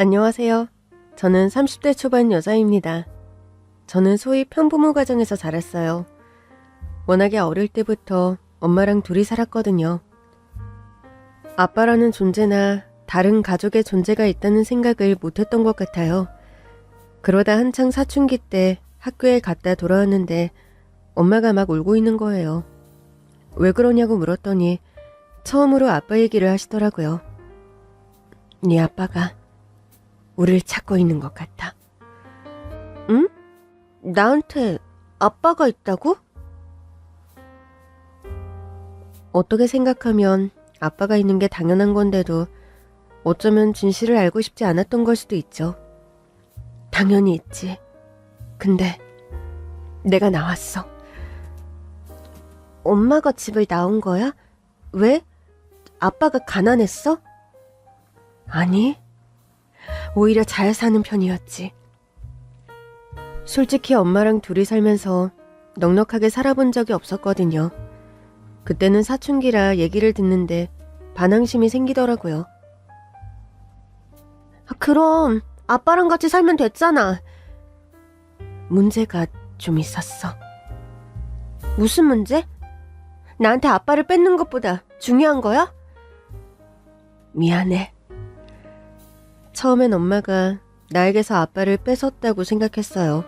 안녕하세요. 저는 30대 초반 여자입니다. 저는 소위 편부모 가정에서 자랐어요. 워낙에 어릴 때부터 엄마랑 둘이 살았거든요. 아빠라는 존재나 다른 가족의 존재가 있다는 생각을 못했던 것 같아요. 그러다 한창 사춘기 때 학교에 갔다 돌아왔는데 엄마가 막 울고 있는 거예요. 왜 그러냐고 물었더니 처음으로 아빠 얘기를 하시더라고요. 네 아빠가 우리를 찾고 있는 것 같아. 응? 나한테 아빠가 있다고? 어떻게 생각하면 아빠가 있는 게 당연한 건데도 어쩌면 진실을 알고 싶지 않았던 걸 수도 있죠. 당연히 있지. 근데 내가 나왔어. 엄마가 집을 나온 거야? 왜? 아빠가 가난했어? 아니, 오히려 잘 사는 편이었지. 솔직히 엄마랑 둘이 살면서 넉넉하게 살아본 적이 없었거든요. 그때는 사춘기라 얘기를 듣는데 반항심이 생기더라고요. 그럼 아빠랑 같이 살면 됐잖아. 문제가 좀 있었어. 무슨 문제? 나한테 아빠를 뺏는 것보다 중요한 거야? 미안해. 처음엔 엄마가 나에게서 아빠를 뺏었다고 생각했어요.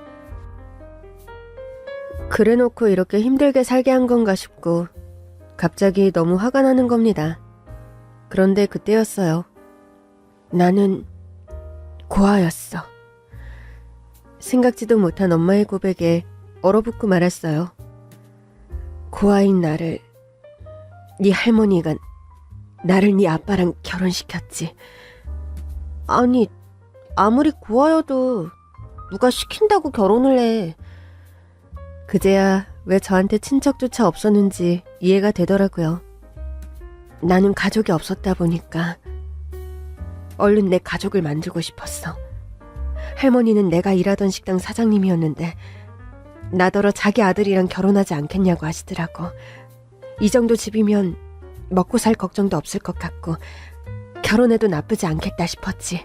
그래놓고 이렇게 힘들게 살게 한 건가 싶고 갑자기 너무 화가 나는 겁니다. 그런데 그때였어요. 나는 고아였어. 생각지도 못한 엄마의 고백에 얼어붙고 말았어요. 고아인 나를 네 할머니가 나를 네 아빠랑 결혼시켰지. 아니, 아무리 고아여도 누가 시킨다고 결혼을 해. 그제야 왜 저한테 친척조차 없었는지 이해가 되더라고요. 나는 가족이 없었다 보니까 얼른 내 가족을 만들고 싶었어. 할머니는 내가 일하던 식당 사장님이었는데 나더러 자기 아들이랑 결혼하지 않겠냐고 하시더라고. 이 정도 집이면 먹고 살 걱정도 없을 것 같고 결혼해도 나쁘지 않겠다 싶었지.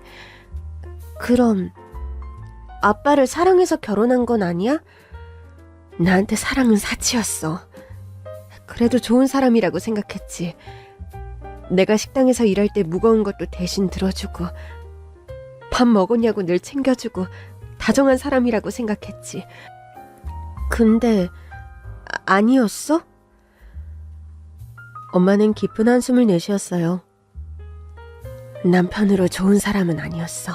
그럼 아빠를 사랑해서 결혼한 건 아니야? 나한테 사랑은 사치였어. 그래도 좋은 사람이라고 생각했지. 내가 식당에서 일할 때 무거운 것도 대신 들어주고 밥 먹었냐고 늘 챙겨주고 다정한 사람이라고 생각했지. 근데 아니었어? 엄마는 깊은 한숨을 내쉬었어요. 남편으로 좋은 사람은 아니었어.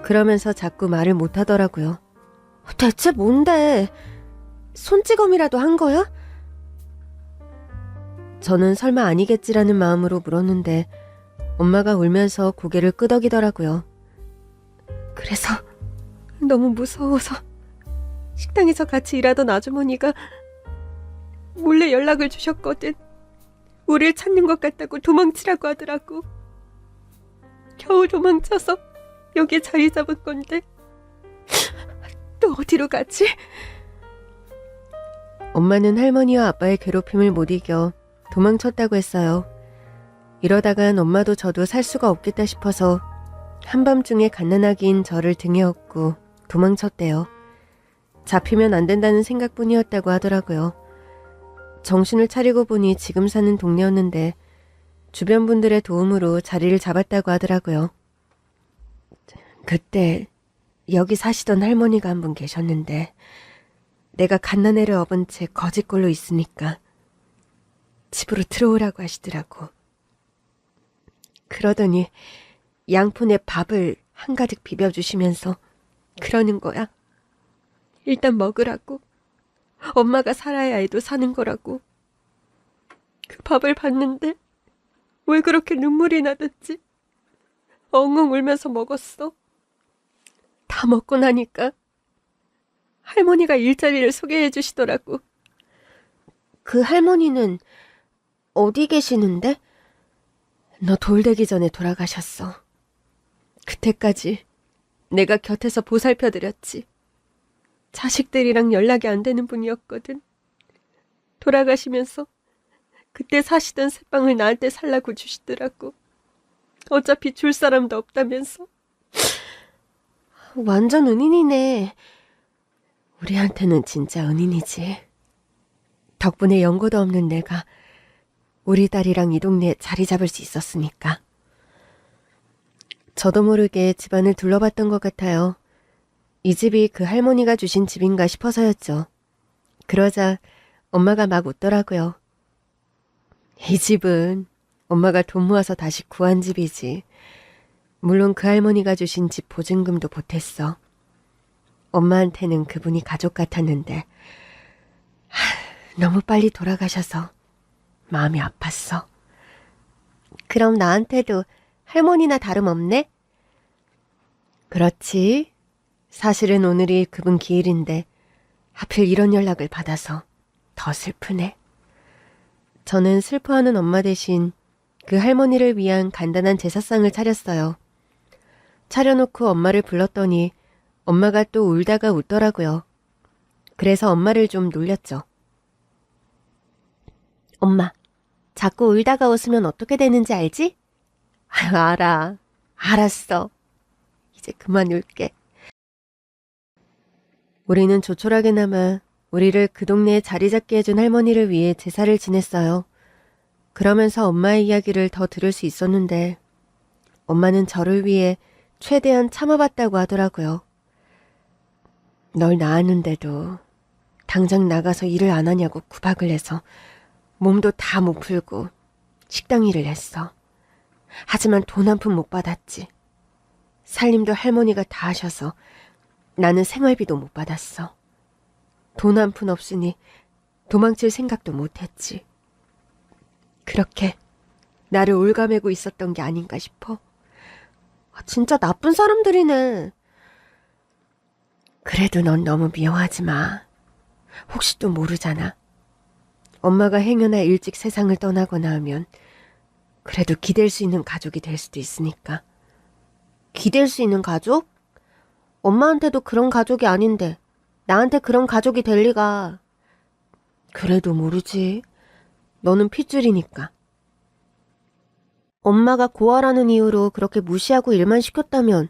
그러면서 자꾸 말을 못하더라고요. 대체 뭔데? 손찌검이라도 한 거야? 저는 설마 아니겠지라는 마음으로 물었는데 엄마가 울면서 고개를 끄덕이더라고요. 그래서 너무 무서워서 식당에서 같이 일하던 아주머니가 몰래 연락을 주셨거든. 우릴 찾는 것 같다고 도망치라고 하더라고. 겨우 도망쳐서 여기에 자리 잡은 건데 또 어디로 가지? 엄마는 할머니와 아빠의 괴롭힘을 못 이겨 도망쳤다고 했어요. 이러다간 엄마도 저도 살 수가 없겠다 싶어서 한밤중에 갓난아기인 저를 등에 업고 도망쳤대요. 잡히면 안 된다는 생각뿐이었다고 하더라고요. 정신을 차리고 보니 지금 사는 동네였는데 주변 분들의 도움으로 자리를 잡았다고 하더라고요. 그때 여기 사시던 할머니가 한 분 계셨는데 내가 갓난애를 업은 채 거짓골로 있으니까 집으로 들어오라고 하시더라고. 그러더니 양푼에 밥을 한가득 비벼주시면서 그러는 거야. 일단 먹으라고. 엄마가 살아야 애도 사는 거라고. 그 밥을 봤는데 왜 그렇게 눈물이 나던지 엉엉 울면서 먹었어. 다 먹고 나니까 할머니가 일자리를 소개해 주시더라고. 그 할머니는 어디 계시는데? 너 돌되기 전에 돌아가셨어. 그때까지 내가 곁에서 보살펴드렸지. 자식들이랑 연락이 안 되는 분이었거든. 돌아가시면서 그때 사시던 새빵을 나한테 살라고 주시더라고. 어차피 줄 사람도 없다면서. 완전 은인이네. 우리한테는 진짜 은인이지. 덕분에 연고도 없는 내가 우리 딸이랑 이 동네에 자리 잡을 수 있었으니까. 저도 모르게 집안을 둘러봤던 것 같아요. 이 집이 그 할머니가 주신 집인가 싶어서였죠. 그러자 엄마가 막 웃더라고요. 이 집은 엄마가 돈 모아서 다시 구한 집이지. 물론 그 할머니가 주신 집 보증금도 보탰어. 엄마한테는 그분이 가족 같았는데 너무 빨리 돌아가셔서 마음이 아팠어. 그럼 나한테도 할머니나 다름없네? 그렇지. 사실은 오늘이 그분 기일인데 하필 이런 연락을 받아서 더 슬프네. 저는 슬퍼하는 엄마 대신 그 할머니를 위한 간단한 제사상을 차렸어요. 차려놓고 엄마를 불렀더니 엄마가 또 울다가 웃더라고요. 그래서 엄마를 좀 놀렸죠. 엄마, 자꾸 울다가 웃으면 어떻게 되는지 알지? 아유, 알아. 알았어. 이제 그만 울게. 우리는 조촐하게나마 우리를 그 동네에 자리 잡게 해준 할머니를 위해 제사를 지냈어요. 그러면서 엄마의 이야기를 더 들을 수 있었는데 엄마는 저를 위해 최대한 참아봤다고 하더라고요. 널 낳았는데도 당장 나가서 일을 안 하냐고 구박을 해서 몸도 다 못 풀고 식당 일을 했어. 하지만 돈 한 푼 못 받았지. 살림도 할머니가 다 하셔서 나는 생활비도 못 받았어. 돈 한 푼 없으니 도망칠 생각도 못 했지. 그렇게 나를 올가매고 있었던 게 아닌가 싶어. 진짜 나쁜 사람들이네. 그래도 넌 너무 미워하지 마. 혹시 또 모르잖아. 엄마가 행여나 일찍 세상을 떠나거나 하면 그래도 기댈 수 있는 가족이 될 수도 있으니까. 기댈 수 있는 가족? 엄마한테도 그런 가족이 아닌데 나한테 그런 가족이 될 리가. 그래도 모르지. 너는 핏줄이니까. 엄마가 고아라는 이유로 그렇게 무시하고 일만 시켰다면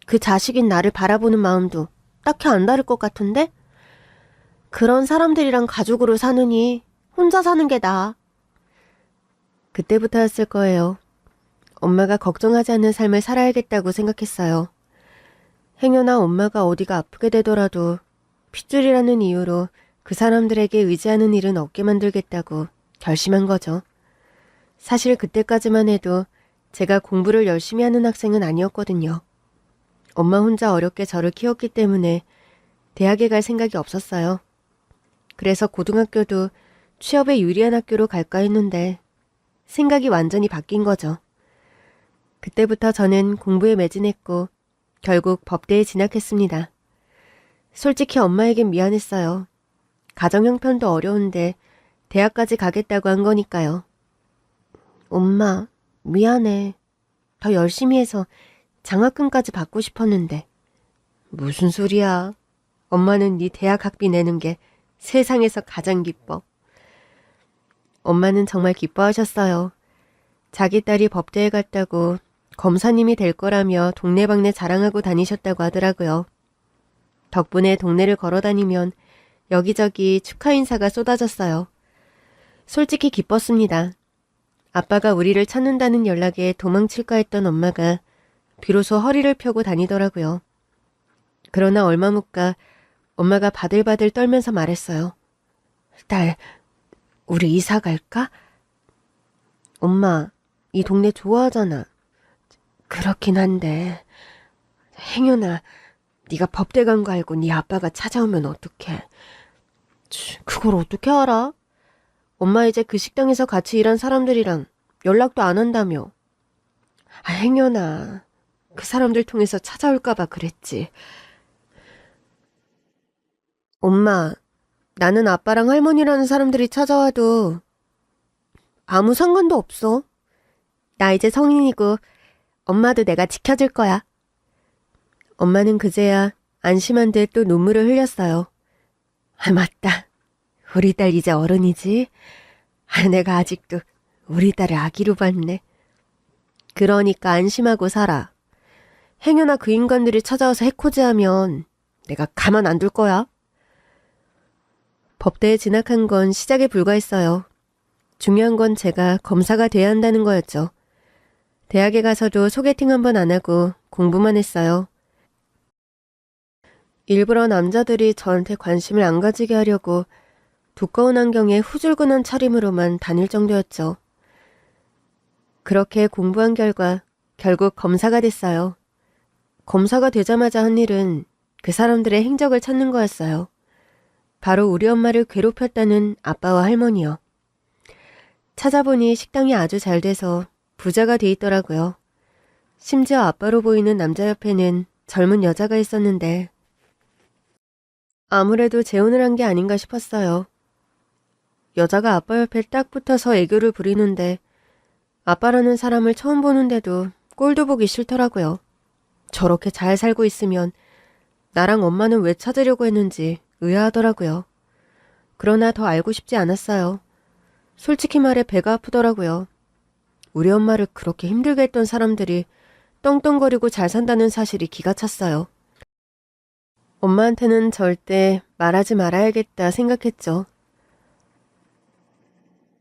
그 자식인 나를 바라보는 마음도 딱히 안 다를 것 같은데? 그런 사람들이랑 가족으로 사느니 혼자 사는 게 나아. 그때부터였을 거예요. 엄마가 걱정하지 않는 삶을 살아야겠다고 생각했어요. 행여나 엄마가 어디가 아프게 되더라도 핏줄이라는 이유로 그 사람들에게 의지하는 일은 없게 만들겠다고 결심한 거죠. 사실 그때까지만 해도 제가 공부를 열심히 하는 학생은 아니었거든요. 엄마 혼자 어렵게 저를 키웠기 때문에 대학에 갈 생각이 없었어요. 그래서 고등학교도 취업에 유리한 학교로 갈까 했는데 생각이 완전히 바뀐 거죠. 그때부터 저는 공부에 매진했고 결국 법대에 진학했습니다. 솔직히 엄마에겐 미안했어요. 가정 형편도 어려운데 대학까지 가겠다고 한 거니까요. 엄마, 미안해. 더 열심히 해서 장학금까지 받고 싶었는데. 무슨 소리야. 엄마는 네 대학 학비 내는 게 세상에서 가장 기뻐. 엄마는 정말 기뻐하셨어요. 자기 딸이 법대에 갔다고 검사님이 될 거라며 동네방네 자랑하고 다니셨다고 하더라고요. 덕분에 동네를 걸어다니면 여기저기 축하 인사가 쏟아졌어요. 솔직히 기뻤습니다. 아빠가 우리를 찾는다는 연락에 도망칠까 했던 엄마가 비로소 허리를 펴고 다니더라고요. 그러나 얼마 못 가 엄마가 바들바들 떨면서 말했어요. 딸, 우리 이사 갈까? 엄마, 이 동네 좋아하잖아. 그렇긴 한데 행여나 네가 법대 간 거 알고 네 아빠가 찾아오면 어떡해. 그걸 어떻게 알아? 엄마 이제 그 식당에서 같이 일한 사람들이랑 연락도 안 한다며. 행여나 그 사람들 통해서 찾아올까 봐 그랬지. 엄마, 나는 아빠랑 할머니라는 사람들이 찾아와도 아무 상관도 없어. 나 이제 성인이고 엄마도 내가 지켜줄 거야. 엄마는 그제야 안심한 듯 또 눈물을 흘렸어요. 맞다. 우리 딸 이제 어른이지. 내가 아직도 우리 딸을 아기로 봤네. 그러니까 안심하고 살아. 행여나 그 인간들이 찾아와서 해코지하면 내가 가만 안 둘 거야. 법대에 진학한 건 시작에 불과했어요. 중요한 건 제가 검사가 돼야 한다는 거였죠. 대학에 가서도 소개팅 한 번 안 하고 공부만 했어요. 일부러 남자들이 저한테 관심을 안 가지게 하려고 두꺼운 안경에 후줄근한 차림으로만 다닐 정도였죠. 그렇게 공부한 결과 결국 검사가 됐어요. 검사가 되자마자 한 일은 그 사람들의 행적을 찾는 거였어요. 바로 우리 엄마를 괴롭혔다는 아빠와 할머니요. 찾아보니 식당이 아주 잘 돼서 부자가 돼 있더라고요. 심지어 아빠로 보이는 남자 옆에는 젊은 여자가 있었는데 아무래도 재혼을 한 게 아닌가 싶었어요. 여자가 아빠 옆에 딱 붙어서 애교를 부리는데 아빠라는 사람을 처음 보는데도 꼴도 보기 싫더라고요. 저렇게 잘 살고 있으면 나랑 엄마는 왜 찾으려고 했는지 의아하더라고요. 그러나 더 알고 싶지 않았어요. 솔직히 말해 배가 아프더라고요. 우리 엄마를 그렇게 힘들게 했던 사람들이 떵떵거리고 잘 산다는 사실이 기가 찼어요. 엄마한테는 절대 말하지 말아야겠다 생각했죠.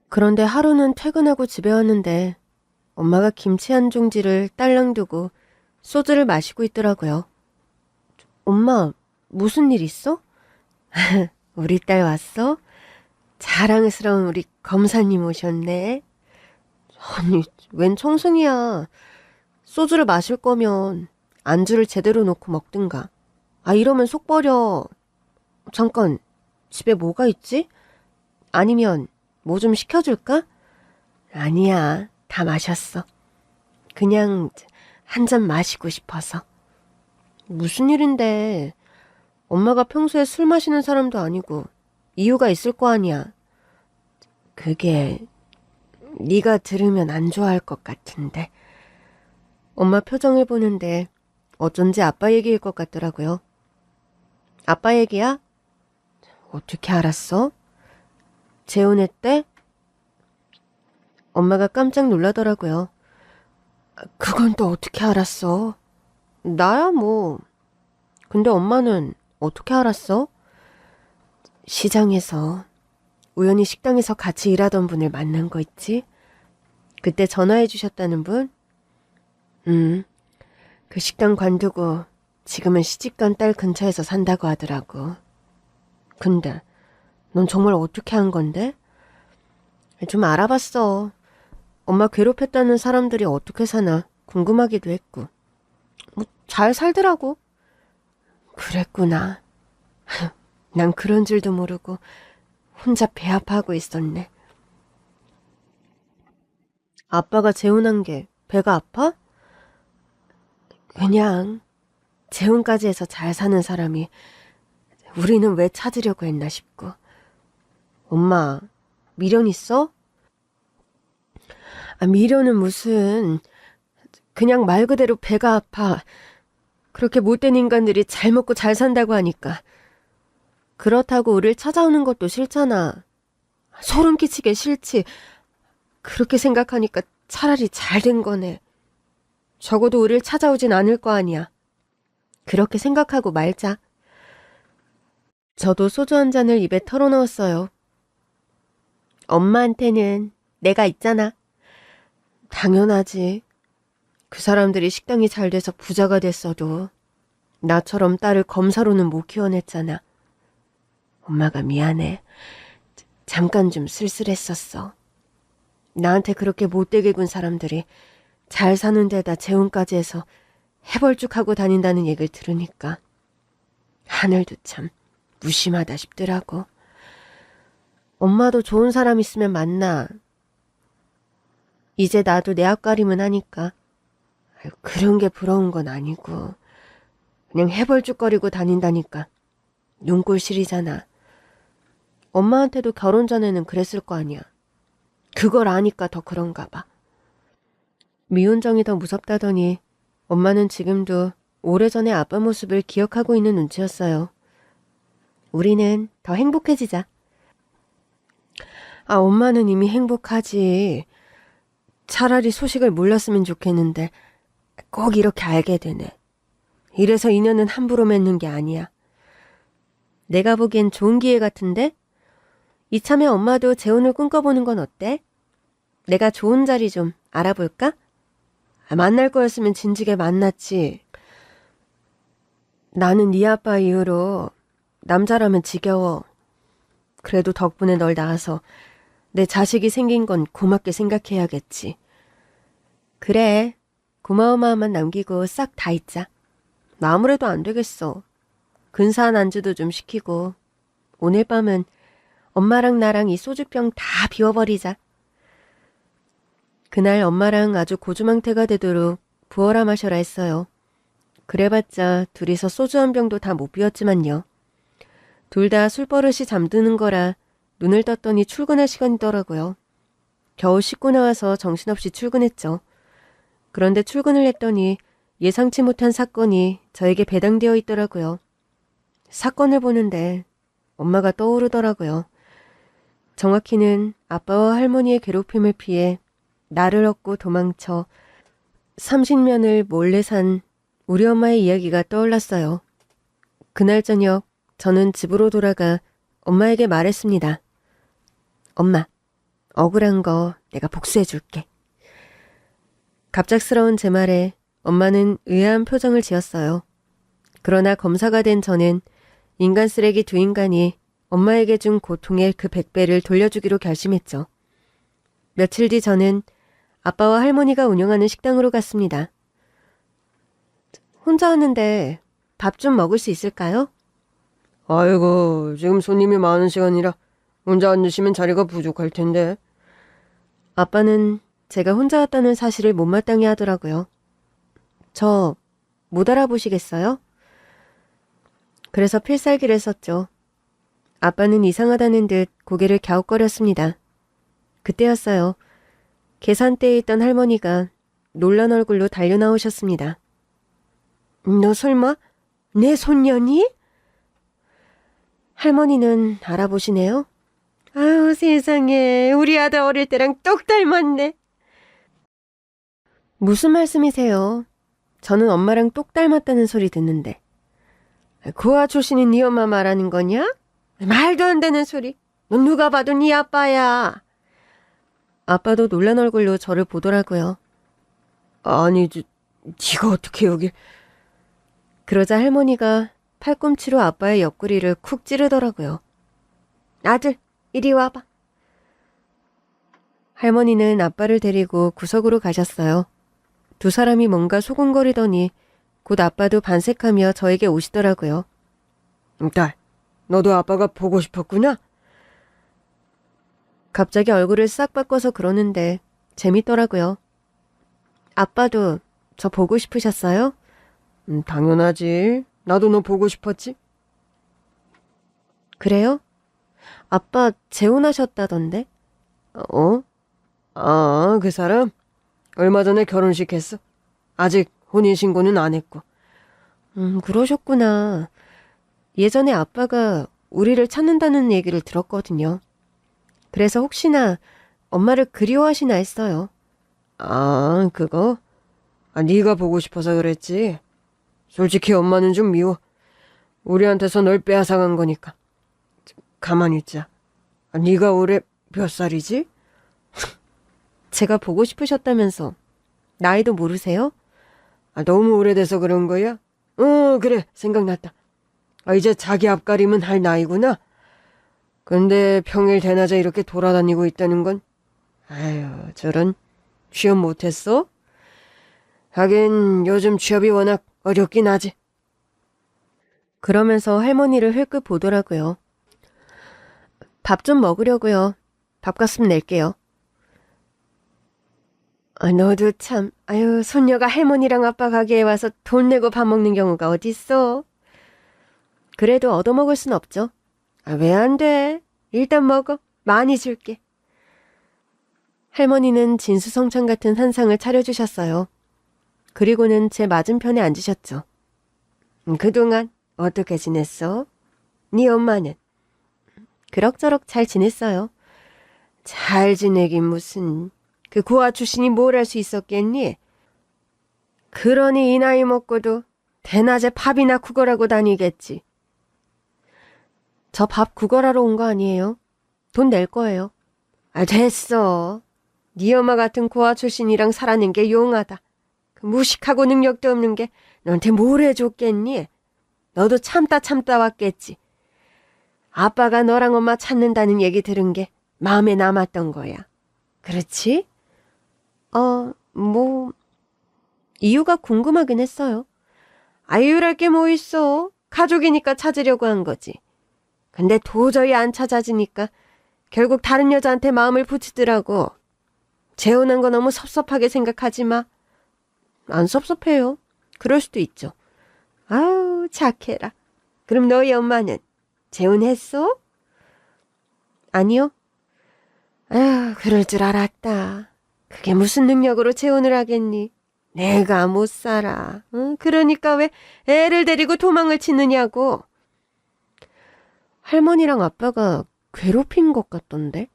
그런데 하루는 퇴근하고 집에 왔는데 엄마가 김치 한 종지를 딸랑 두고 소주를 마시고 있더라고요. 엄마, 무슨 일 있어? 우리 딸 왔어? 자랑스러운 우리 검사님 오셨네. 아니, 웬 청승이야. 소주를 마실 거면 안주를 제대로 놓고 먹든가. 아, 이러면 속 버려. 잠깐, 집에 뭐가 있지? 아니면 뭐 좀 시켜줄까? 아니야, 다 마셨어. 그냥 한 잔 마시고 싶어서. 무슨 일인데? 엄마가 평소에 술 마시는 사람도 아니고 이유가 있을 거 아니야. 그게 네가 들으면 안 좋아할 것 같은데. 엄마 표정을 보는데 어쩐지 아빠 얘기일 것 같더라고요. 아빠 얘기야? 어떻게 알았어? 재혼했대? 엄마가 깜짝 놀라더라고요. 그건 또 어떻게 알았어? 나야 뭐. 근데 엄마는 어떻게 알았어? 시장에서 우연히 식당에서 같이 일하던 분을 만난 거 있지? 그때 전화해 주셨다는 분? 그 식당 관두고 지금은 시집간 딸 근처에서 산다고 하더라고. 근데 넌 정말 어떻게 한 건데? 좀 알아봤어. 엄마 괴롭혔다는 사람들이 어떻게 사나 궁금하기도 했고. 뭐 잘 살더라고. 그랬구나. 난 그런 줄도 모르고 혼자 배 아파하고 있었네. 아빠가 재혼한 게 배가 아파? 그냥 재혼까지 해서 잘 사는 사람이 우리는 왜 찾으려고 했나 싶고. 엄마, 미련 있어? 아, 미련은 무슨. 그냥 말 그대로 배가 아파. 그렇게 못된 인간들이 잘 먹고 잘 산다고 하니까. 그렇다고 우릴 찾아오는 것도 싫잖아. 소름 끼치게 싫지. 그렇게 생각하니까 차라리 잘 된 거네. 적어도 우릴 찾아오진 않을 거 아니야. 그렇게 생각하고 말자. 저도 소주 한 잔을 입에 털어넣었어요. 엄마한테는 내가 있잖아. 당연하지. 그 사람들이 식당이 잘 돼서 부자가 됐어도 나처럼 딸을 검사로는 못 키워냈잖아. 엄마가 미안해. 잠깐 좀 쓸쓸했었어. 나한테 그렇게 못되게 군 사람들이 잘 사는 데다 재혼까지 해서 해벌쭉하고 다닌다는 얘기를 들으니까 하늘도 참 무심하다 싶더라고. 엄마도 좋은 사람 있으면 만나. 이제 나도 내 앞가림은 하니까. 그런 게 부러운 건 아니고 그냥 해벌쭉거리고 다닌다니까 눈꼴 시리잖아. 엄마한테도 결혼 전에는 그랬을 거 아니야. 그걸 아니까 더 그런가 봐. 미운정이 더 무섭다더니 엄마는 지금도 오래전의 아빠 모습을 기억하고 있는 눈치였어요. 우리는 더 행복해지자. 아, 엄마는 이미 행복하지. 차라리 소식을 몰랐으면 좋겠는데 꼭 이렇게 알게 되네. 이래서 인연은 함부로 맺는 게 아니야. 내가 보기엔 좋은 기회 같은데? 이참에 엄마도 재혼을 꿈꿔보는 건 어때? 내가 좋은 자리 좀 알아볼까? 만날 거였으면 진즉에 만났지. 나는 네 아빠 이후로 남자라면 지겨워. 그래도 덕분에 널 낳아서 내 자식이 생긴 건 고맙게 생각해야겠지. 그래, 고마운 마음만 남기고 싹 다 잊자. 나 아무래도 안 되겠어. 근사한 안주도 좀 시키고 오늘 밤은 엄마랑 나랑 이 소주병 다 비워버리자. 그날 엄마랑 아주 고주망태가 되도록 부어라 마셔라 했어요. 그래봤자 둘이서 소주 한 병도 다 못 비웠지만요. 둘 다 술버릇이 잠드는 거라 눈을 떴더니 출근할 시간이더라고요. 겨우 씻고 나와서 정신없이 출근했죠. 그런데 출근을 했더니 예상치 못한 사건이 저에게 배당되어 있더라고요. 사건을 보는데 엄마가 떠오르더라고요. 정확히는 아빠와 할머니의 괴롭힘을 피해 나를 얻고 도망쳐 30년을 몰래 산 우리 엄마의 이야기가 떠올랐어요. 그날 저녁 저는 집으로 돌아가 엄마에게 말했습니다. 엄마, 억울한 거 내가 복수해줄게. 갑작스러운 제 말에 엄마는 의아한 표정을 지었어요. 그러나 검사가 된 저는 인간 쓰레기 두 인간이 엄마에게 준 고통의 그 100배를 돌려주기로 결심했죠. 며칠 뒤 저는 아빠와 할머니가 운영하는 식당으로 갔습니다. 혼자 왔는데 밥 좀 먹을 수 있을까요? 아이고, 지금 손님이 많은 시간이라 혼자 앉으시면 자리가 부족할 텐데. 아빠는 제가 혼자 왔다는 사실을 못마땅해 하더라고요. 저 못 알아보시겠어요? 그래서 필살기를 썼죠. 아빠는 이상하다는 듯 고개를 갸웃거렸습니다. 그때였어요. 계산대에 있던 할머니가 놀란 얼굴로 달려나오셨습니다. 너 설마 내 손녀니? 할머니는 알아보시네요. 아유, 세상에, 우리 아들 어릴 때랑 똑 닮았네. 무슨 말씀이세요? 저는 엄마랑 똑 닮았다는 소리 듣는데. 고아 출신인 네 엄마 말하는 거냐? 말도 안 되는 소리. 넌 누가 봐도 네 아빠야. 아빠도 놀란 얼굴로 저를 보더라고요. 아니, 네가 어떻게 여기... 그러자 할머니가 팔꿈치로 아빠의 옆구리를 쿡 찌르더라고요. 아들, 이리 와봐. 할머니는 아빠를 데리고 구석으로 가셨어요. 두 사람이 뭔가 소곤거리더니 곧 아빠도 반색하며 저에게 오시더라고요. 딸, 너도 아빠가 보고 싶었구나? 갑자기 얼굴을 싹 바꿔서 그러는데 재밌더라고요. 아빠도 저 보고 싶으셨어요? 당연하지. 나도 너 보고 싶었지. 그래요? 아빠 재혼하셨다던데? 어? 아, 그 사람? 얼마 전에 결혼식 했어. 아직 혼인신고는 안 했고. 그러셨구나. 예전에 아빠가 우리를 찾는다는 얘기를 들었거든요. 그래서 혹시나 엄마를 그리워하시나 했어요. 아, 그거? 네가 보고 싶어서 그랬지. 솔직히 엄마는 좀 미워. 우리한테서 널 빼앗아간 거니까. 가만히 있자. 네가 올해 몇 살이지? 제가 보고 싶으셨다면서 나이도 모르세요? 너무 오래돼서 그런 거야? 그래, 생각났다. 이제 자기 앞가림은 할 나이구나. 근데 평일 대낮에 이렇게 돌아다니고 있다는 건, 아유, 저런, 취업 못했어? 하긴 요즘 취업이 워낙 어렵긴 하지. 그러면서 할머니를 흘끗 보더라고요. 밥 좀 먹으려고요. 밥값은 낼게요. 너도 참, 아유, 손녀가 할머니랑 아빠 가게에 와서 돈 내고 밥 먹는 경우가 어딨어? 그래도 얻어먹을 순 없죠. 왜 안 돼? 일단 먹어. 많이 줄게. 할머니는 진수성찬 같은 한상을 차려주셨어요. 그리고는 제 맞은편에 앉으셨죠. 그동안 어떻게 지냈어? 네 엄마는? 그럭저럭 잘 지냈어요. 잘 지내긴 무슨... 그 고아 출신이 뭘 할 수 있었겠니? 그러니 이 나이 먹고도 대낮에 밥이나 구걸하고 다니겠지. 저 밥 구걸하러 온 거 아니에요. 돈 낼 거예요. 아, 됐어. 네 엄마 같은 고아 출신이랑 살아낸 게 용하다. 그 무식하고 능력도 없는 게 너한테 뭘 해줬겠니? 너도 참다 왔겠지. 아빠가 너랑 엄마 찾는다는 얘기 들은 게 마음에 남았던 거야. 그렇지? 이유가 궁금하긴 했어요. 이유랄 게 뭐 있어. 가족이니까 찾으려고 한 거지. 근데 도저히 안 찾아지니까 결국 다른 여자한테 마음을 붙이더라고. 재혼한 거 너무 섭섭하게 생각하지 마. 안 섭섭해요. 그럴 수도 있죠. 아우, 착해라. 그럼 너희 엄마는 재혼했어? 아니요. 아휴, 그럴 줄 알았다. 그게 무슨 능력으로 재혼을 하겠니? 내가 못 살아. 응? 그러니까 왜 애를 데리고 도망을 치느냐고. 할머니랑 아빠가 괴롭힌 것 같던데.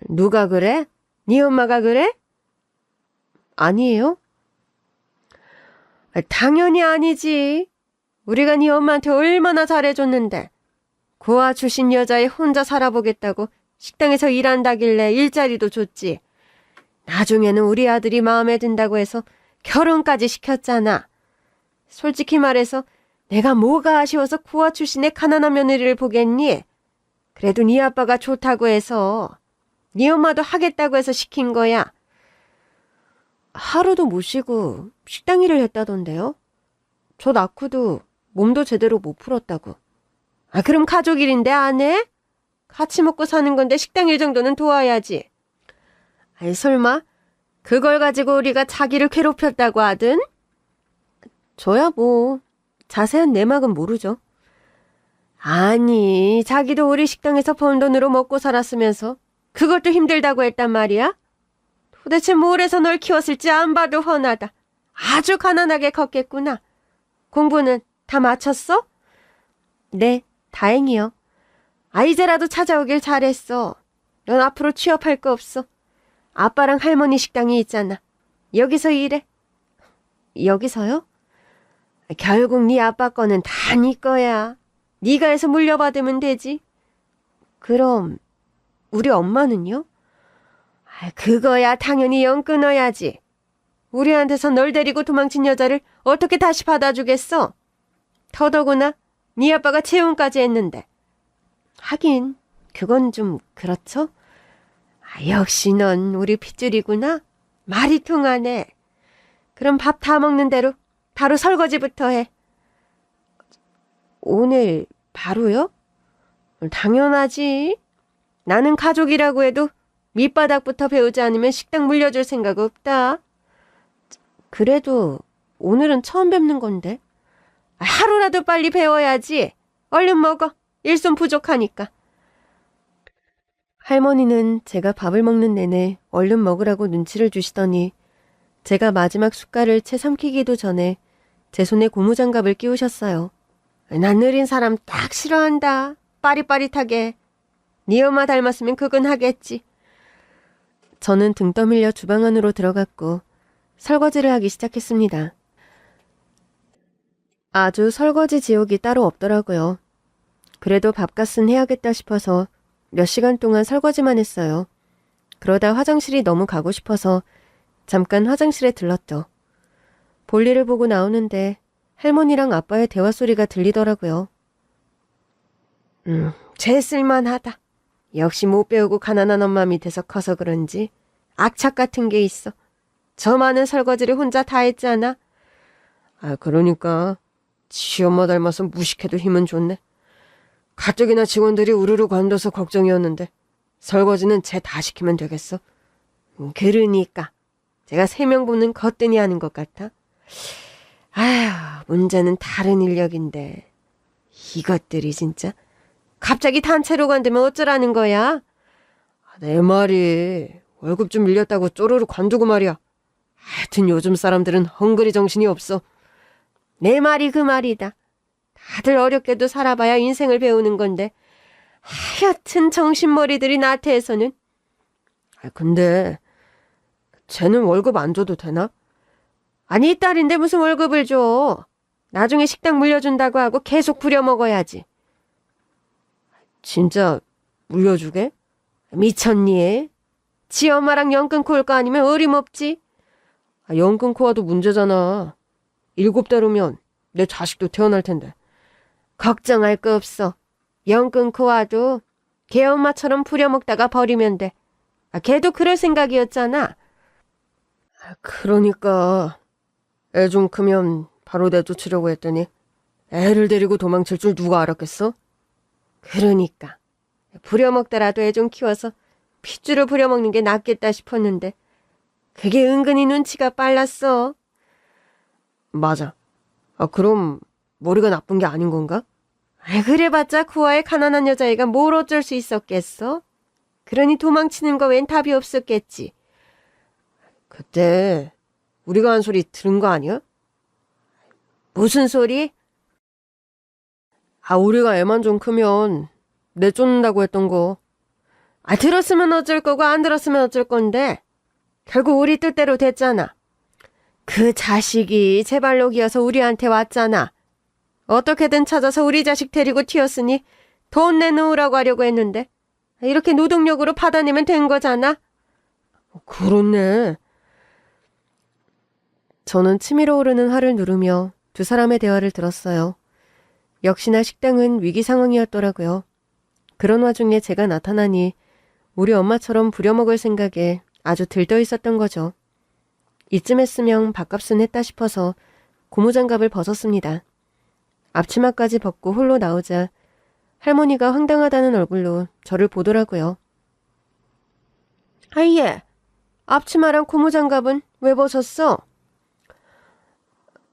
누가 그래? 네 엄마가 그래? 아니에요? 당연히 아니지. 우리가 네 엄마한테 얼마나 잘해줬는데. 고아 출신 여자애 혼자 살아보겠다고 식당에서 일한다길래 일자리도 줬지. 나중에는 우리 아들이 마음에 든다고 해서 결혼까지 시켰잖아. 솔직히 말해서 내가 뭐가 아쉬워서 고아 출신의 가난한 며느리를 보겠니? 그래도 네 아빠가 좋다고 해서, 네 엄마도 하겠다고 해서 시킨 거야. 하루도 못 쉬고 식당 일을 했다던데요? 저 낳고도 몸도 제대로 못 풀었다고. 그럼 가족 일인데 안 해? 같이 먹고 사는 건데 식당 일 정도는 도와야지. 설마 그걸 가지고 우리가 자기를 괴롭혔다고 하든? 저야 뭐 자세한 내막은 모르죠. 아니, 자기도 우리 식당에서 번 돈으로 먹고 살았으면서 그것도 힘들다고 했단 말이야? 도대체 뭘 해서 널 키웠을지 안 봐도 훤하다. 아주 가난하게 컸겠구나. 공부는 다 마쳤어? 네, 다행이요. 이제라도 찾아오길 잘했어. 넌 앞으로 취업할 거 없어. 아빠랑 할머니 식당이 있잖아. 여기서 일해. 여기서요? 결국 네 아빠 거는 다 네 거야. 네가 해서 물려받으면 되지. 그럼 우리 엄마는요? 그거야 당연히 영 끊어야지. 우리한테서 널 데리고 도망친 여자를 어떻게 다시 받아주겠어? 더더구나 네 아빠가 재혼까지 했는데. 하긴 그건 좀 그렇죠? 역시 넌 우리 핏줄이구나. 말이 통하네. 그럼 밥 다 먹는 대로 바로 설거지부터 해. 오늘 바로요? 당연하지. 나는 가족이라고 해도 밑바닥부터 배우지 않으면 식당 물려줄 생각 없다. 그래도 오늘은 처음 뵙는 건데. 하루라도 빨리 배워야지. 얼른 먹어. 일손 부족하니까. 할머니는 제가 밥을 먹는 내내 얼른 먹으라고 눈치를 주시더니 제가 마지막 숟갈을 채 삼키기도 전에 제 손에 고무장갑을 끼우셨어요. 난 느린 사람 딱 싫어한다. 빠릿빠릿하게. 네 엄마 닮았으면 그건 하겠지. 저는 등 떠밀려 주방 안으로 들어갔고 설거지를 하기 시작했습니다. 아주 설거지 지옥이 따로 없더라고요. 그래도 밥값은 해야겠다 싶어서 몇 시간 동안 설거지만 했어요. 그러다 화장실이 너무 가고 싶어서 잠깐 화장실에 들렀죠. 볼일을 보고 나오는데 할머니랑 아빠의 대화 소리가 들리더라고요. 쟤 쓸만하다. 역시 못 배우고 가난한 엄마 밑에서 커서 그런지 악착 같은 게 있어. 저 많은 설거지를 혼자 다 했잖아. 그러니까 지 엄마 닮아서 무식해도 힘은 좋네. 가족이나 직원들이 우르르 관둬서 걱정이었는데 설거지는 쟤 다 시키면 되겠어. 그러니까 제가 3명 보는 거뜬히 하는 것 같아. 문제는 다른 인력인데 이것들이 진짜 갑자기 단체로 관두면 어쩌라는 거야? 내 말이 월급 좀 밀렸다고 쪼르르 관두고 말이야. 하여튼 요즘 사람들은 헝그리 정신이 없어. 내 말이 그 말이다. 다들 어렵게도 살아봐야 인생을 배우는 건데 하여튼 정신머리들이 나태해서는. 근데 쟤는 월급 안 줘도 되나? 아니, 딸인데 무슨 월급을 줘. 나중에 식당 물려준다고 하고 계속 부려먹어야지. 진짜 물려주게? 미쳤니? 지 엄마랑 연 끊고 올 거 아니면 어림없지? 연 끊고 와도 문제잖아. 7대로면 내 자식도 태어날 텐데. 걱정할 거 없어. 연 끊고 와도 걔 엄마처럼 부려먹다가 버리면 돼. 걔도 그럴 생각이었잖아. 그러니까 애 좀 크면 바로 내쫓으려고 했더니 애를 데리고 도망칠 줄 누가 알았겠어? 그러니까 부려먹더라도 애 좀 키워서 핏줄을 부려먹는 게 낫겠다 싶었는데 그게 은근히 눈치가 빨랐어. 맞아. 그럼 머리가 나쁜 게 아닌 건가? 그래봤자 구화의 가난한 여자애가 뭘 어쩔 수 있었겠어? 그러니 도망치는 거 웬 답이 없었겠지. 그때 우리가 한 소리 들은 거 아니야? 무슨 소리? 우리가 애만 좀 크면 내쫓는다고 했던 거. 들었으면 어쩔 거고 안 들었으면 어쩔 건데 결국 우리 뜻대로 됐잖아. 그 자식이 제 발로 기어서 우리한테 왔잖아. 어떻게든 찾아서 우리 자식 데리고 튀었으니 돈 내놓으라고 하려고 했는데 이렇게 노동력으로 받아내면 된 거잖아. 그렇네. 저는 치밀어 오르는 화를 누르며 두 사람의 대화를 들었어요. 역시나 식당은 위기 상황이었더라고요. 그런 와중에 제가 나타나니 우리 엄마처럼 부려먹을 생각에 아주 들떠 있었던 거죠. 이쯤 했으면 밥값은 했다 싶어서 고무장갑을 벗었습니다. 앞치마까지 벗고 홀로 나오자 할머니가 황당하다는 얼굴로 저를 보더라고요. 아예, 앞치마랑 고무장갑은 왜 벗었어?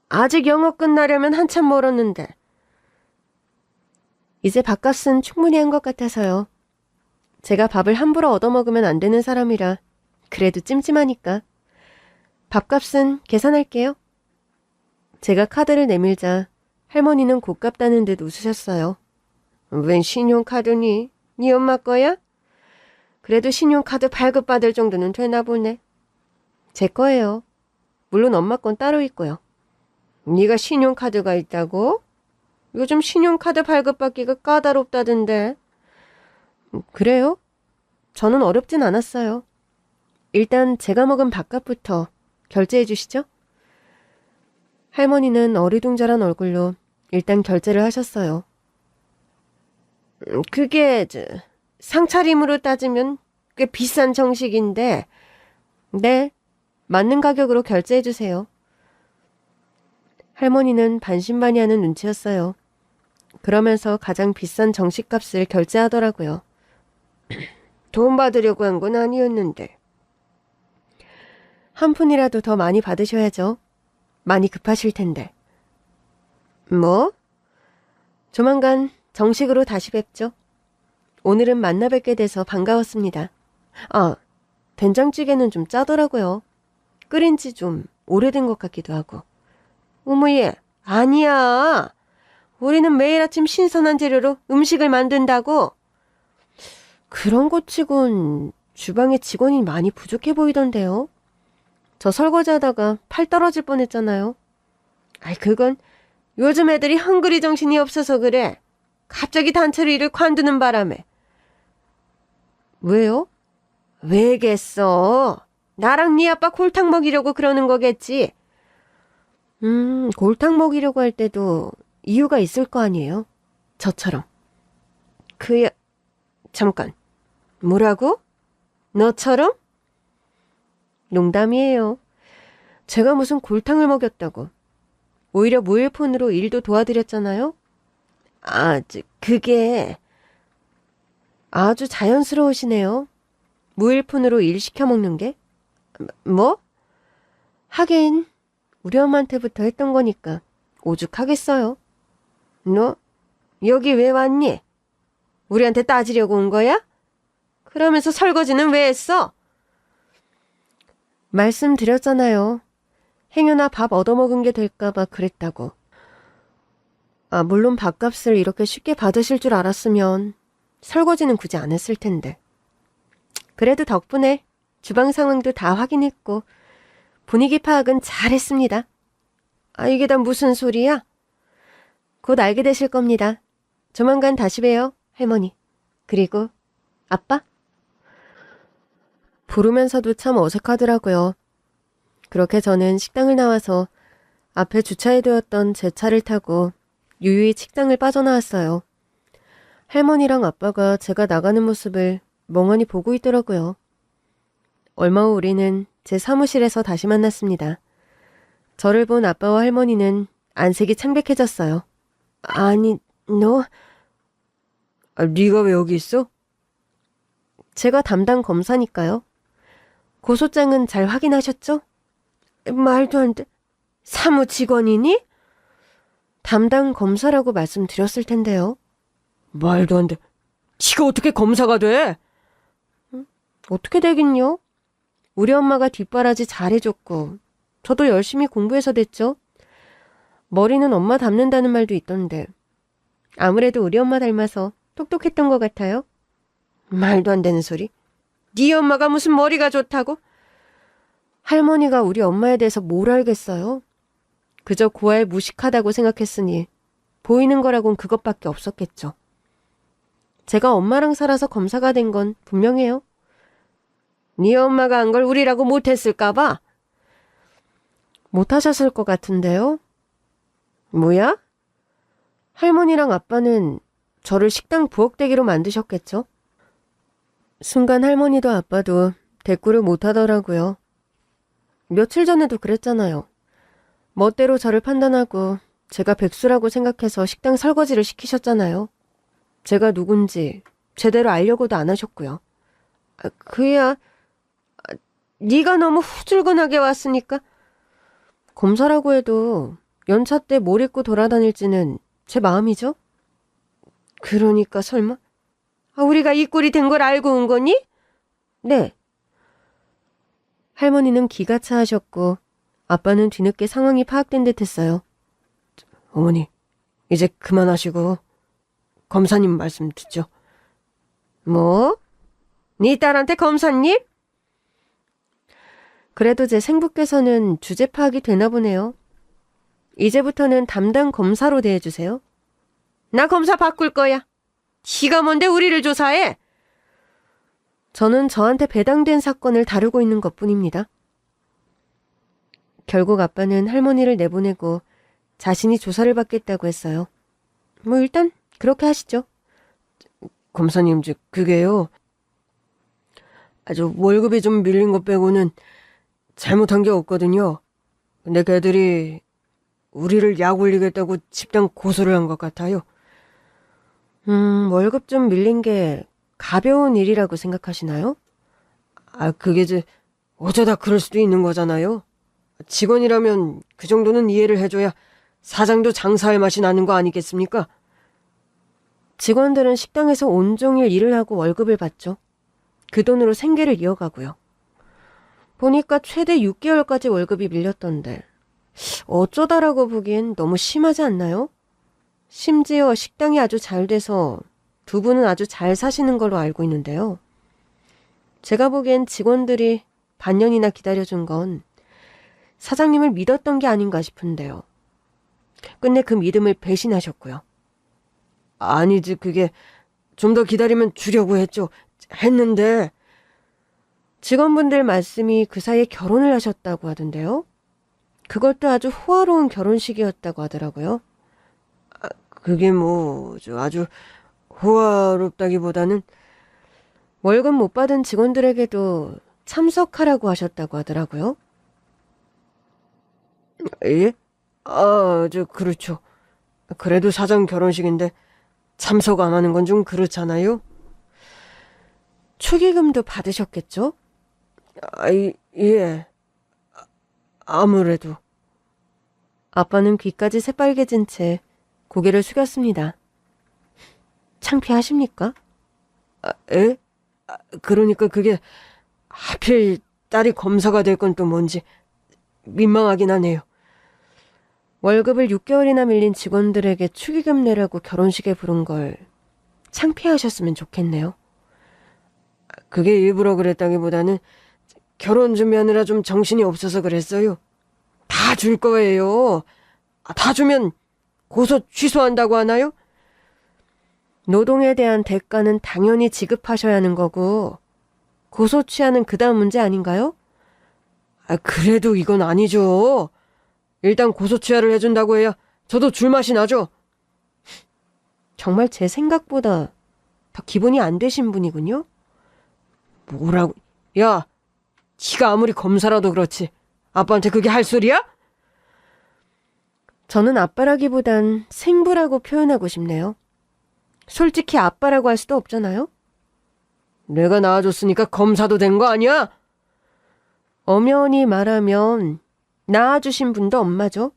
아직 영업 끝나려면 한참 멀었는데. 이제 밥값은 충분히 한 것 같아서요. 제가 밥을 함부로 얻어먹으면 안 되는 사람이라 그래도 찜찜하니까. 밥값은 계산할게요. 제가 카드를 내밀자 할머니는 고깝다는 듯 웃으셨어요. 웬 신용카드니? 네 엄마 거야? 그래도 신용카드 발급받을 정도는 되나 보네. 제 거예요. 물론 엄마 건 따로 있고요. 네가 신용카드가 있다고? 요즘 신용카드 발급받기가 까다롭다던데. 그래요? 저는 어렵진 않았어요. 일단 제가 먹은 밥값부터 결제해 주시죠. 할머니는 어리둥절한 얼굴로 일단 결제를 하셨어요. 그게 상차림으로 따지면 꽤 비싼 정식인데 네, 맞는 가격으로 결제해 주세요. 할머니는 반신반의하는 눈치였어요. 그러면서 가장 비싼 정식값을 결제하더라고요. 돈 받으려고 한 건 아니었는데. 한 푼이라도 더 많이 받으셔야죠. 많이 급하실 텐데. 뭐? 조만간 정식으로 다시 뵙죠. 오늘은 만나 뵙게 돼서 반가웠습니다. 된장찌개는 좀 짜더라고요. 끓인 지 좀 오래된 것 같기도 하고. 어머예, 아니야. 우리는 매일 아침 신선한 재료로 음식을 만든다고. 그런 것 치곤 주방에 직원이 많이 부족해 보이던데요. 저 설거지하다가 팔 떨어질 뻔했잖아요. 그건 요즘 애들이 헝그리 정신이 없어서 그래. 갑자기 단체로 일을 관두는 바람에. 왜요? 왜겠어? 나랑 네 아빠 골탕 먹이려고 그러는 거겠지. 골탕 먹이려고 할 때도 이유가 있을 거 아니에요? 저처럼. 잠깐. 뭐라고? 너처럼? 농담이에요. 제가 무슨 골탕을 먹였다고. 오히려 모일폰으로 일도 도와드렸잖아요. 그게 아주 자연스러우시네요. 무일푼으로 일 시켜 먹는 게? 뭐? 하긴 우리 엄마한테부터 했던 거니까 오죽하겠어요. 너 여기 왜 왔니? 우리한테 따지려고 온 거야? 그러면서 설거지는 왜 했어? 말씀드렸잖아요. 행여나 밥 얻어먹은 게 될까봐 그랬다고. 물론 밥값을 이렇게 쉽게 받으실 줄 알았으면 설거지는 굳이 안 했을 텐데. 그래도 덕분에 주방 상황도 다 확인했고 분위기 파악은 잘했습니다. 아, 이게 다 무슨 소리야? 곧 알게 되실 겁니다. 조만간 다시 봬요, 할머니. 그리고 아빠? 부르면서도 참 어색하더라고요. 그렇게 저는 식당을 나와서 앞에 주차해두었던 제 차를 타고 유유히 식당을 빠져나왔어요. 할머니랑 아빠가 제가 나가는 모습을 멍하니 보고 있더라고요. 얼마 후 우리는 제 사무실에서 다시 만났습니다. 저를 본 아빠와 할머니는 안색이 창백해졌어요. 아니, 너... 네가 왜 여기 있어? 제가 담당 검사니까요. 고소장은 잘 확인하셨죠? 말도 안 돼. 사무 직원이니? 담당 검사라고 말씀드렸을 텐데요. 말도 안 돼. 지가 어떻게 검사가 돼? 어떻게 되긴요? 우리 엄마가 뒷바라지 잘해줬고 저도 열심히 공부해서 됐죠. 머리는 엄마 닮는다는 말도 있던데 아무래도 우리 엄마 닮아서 똑똑했던 것 같아요. 말도 안 되는 소리. 네 엄마가 무슨 머리가 좋다고? 할머니가 우리 엄마에 대해서 뭘 알겠어요? 그저 고아에 무식하다고 생각했으니 보이는 거라곤 그것밖에 없었겠죠. 제가 엄마랑 살아서 검사가 된 건 분명해요. 네 엄마가 한 걸 우리라고 못했을까 봐? 못하셨을 것 같은데요? 뭐야? 할머니랑 아빠는 저를 식당 부엌대기로 만드셨겠죠? 순간 할머니도 아빠도 대꾸를 못하더라고요. 며칠 전에도 그랬잖아요. 멋대로 저를 판단하고 제가 백수라고 생각해서 식당 설거지를 시키셨잖아요. 제가 누군지 제대로 알려고도 안 하셨고요. 그야 네가 너무 후줄근하게 왔으니까. 검사라고 해도 연차 때 뭘 입고 돌아다닐지는 제 마음이죠. 그러니까 설마 우리가 이 꼴이 된 걸 알고 온 거니? 네. 할머니는 기가 차하셨고 아빠는 뒤늦게 상황이 파악된 듯 했어요. 어머니, 이제 그만하시고 검사님 말씀 듣죠. 뭐? 네 딸한테 검사님? 그래도 제 생부께서는 주제 파악이 되나 보네요. 이제부터는 담당 검사로 대해주세요. 나 검사 바꿀 거야. 지가 뭔데 우리를 조사해? 저는 저한테 배당된 사건을 다루고 있는 것뿐입니다. 결국 아빠는 할머니를 내보내고 자신이 조사를 받겠다고 했어요. 뭐 일단 그렇게 하시죠. 검사님, 그게요. 아주 월급이 좀 밀린 것 빼고는 잘못한 게 없거든요. 근데 걔들이 우리를 약 올리겠다고 집단 고소를 한 것 같아요. 월급 좀 밀린 게 가벼운 일이라고 생각하시나요? 그게 어쩌다 그럴 수도 있는 거잖아요. 직원이라면 그 정도는 이해를 해줘야 사장도 장사할 맛이 나는 거 아니겠습니까? 직원들은 식당에서 온종일 일을 하고 월급을 받죠. 그 돈으로 생계를 이어가고요. 보니까 최대 6개월까지 월급이 밀렸던데 어쩌다라고 보기엔 너무 심하지 않나요? 심지어 식당이 아주 잘 돼서 두 분은 아주 잘 사시는 걸로 알고 있는데요. 제가 보기엔 직원들이 반년이나 기다려준 건 사장님을 믿었던 게 아닌가 싶은데요. 끝내 그 믿음을 배신하셨고요. 아니지, 그게 좀 더 기다리면 주려고 했는데 직원분들 말씀이 그 사이에 결혼을 하셨다고 하던데요. 그것도 아주 호화로운 결혼식이었다고 하더라고요. 그게 아주 호화롭다기보다는 월급 못 받은 직원들에게도 참석하라고 하셨다고 하더라고요. 예? 그렇죠. 그래도 사장 결혼식인데 참석 안 하는 건 좀 그렇잖아요. 축의금도 받으셨겠죠? 예. 아무래도. 아빠는 귀까지 새빨개진 채 고개를 숙였습니다. 창피하십니까? 에? 그러니까 그게 하필 딸이 검사가 될 건 또 뭔지 민망하긴 하네요. 월급을 6개월이나 밀린 직원들에게 축의금 내라고 결혼식에 부른 걸 창피하셨으면 좋겠네요. 그게 일부러 그랬다기보다는 결혼 준비하느라 좀 정신이 없어서 그랬어요. 다 줄 거예요. 다 주면 고소 취소한다고 하나요? 노동에 대한 대가는 당연히 지급하셔야 하는 거고 고소 취하는 그 다음 문제 아닌가요? 그래도 이건 아니죠. 일단 고소 취하를 해준다고 해야 저도 줄맛이 나죠. 정말 제 생각보다 더 기본이 안 되신 분이군요. 뭐라고? 야, 지가 아무리 검사라도 그렇지 아빠한테 그게 할 소리야? 저는 아빠라기보단 생부라고 표현하고 싶네요. 솔직히 아빠라고 할 수도 없잖아요. 내가 낳아줬으니까 검사도 된 거 아니야? 엄연히 말하면 낳아주신 분도 엄마죠.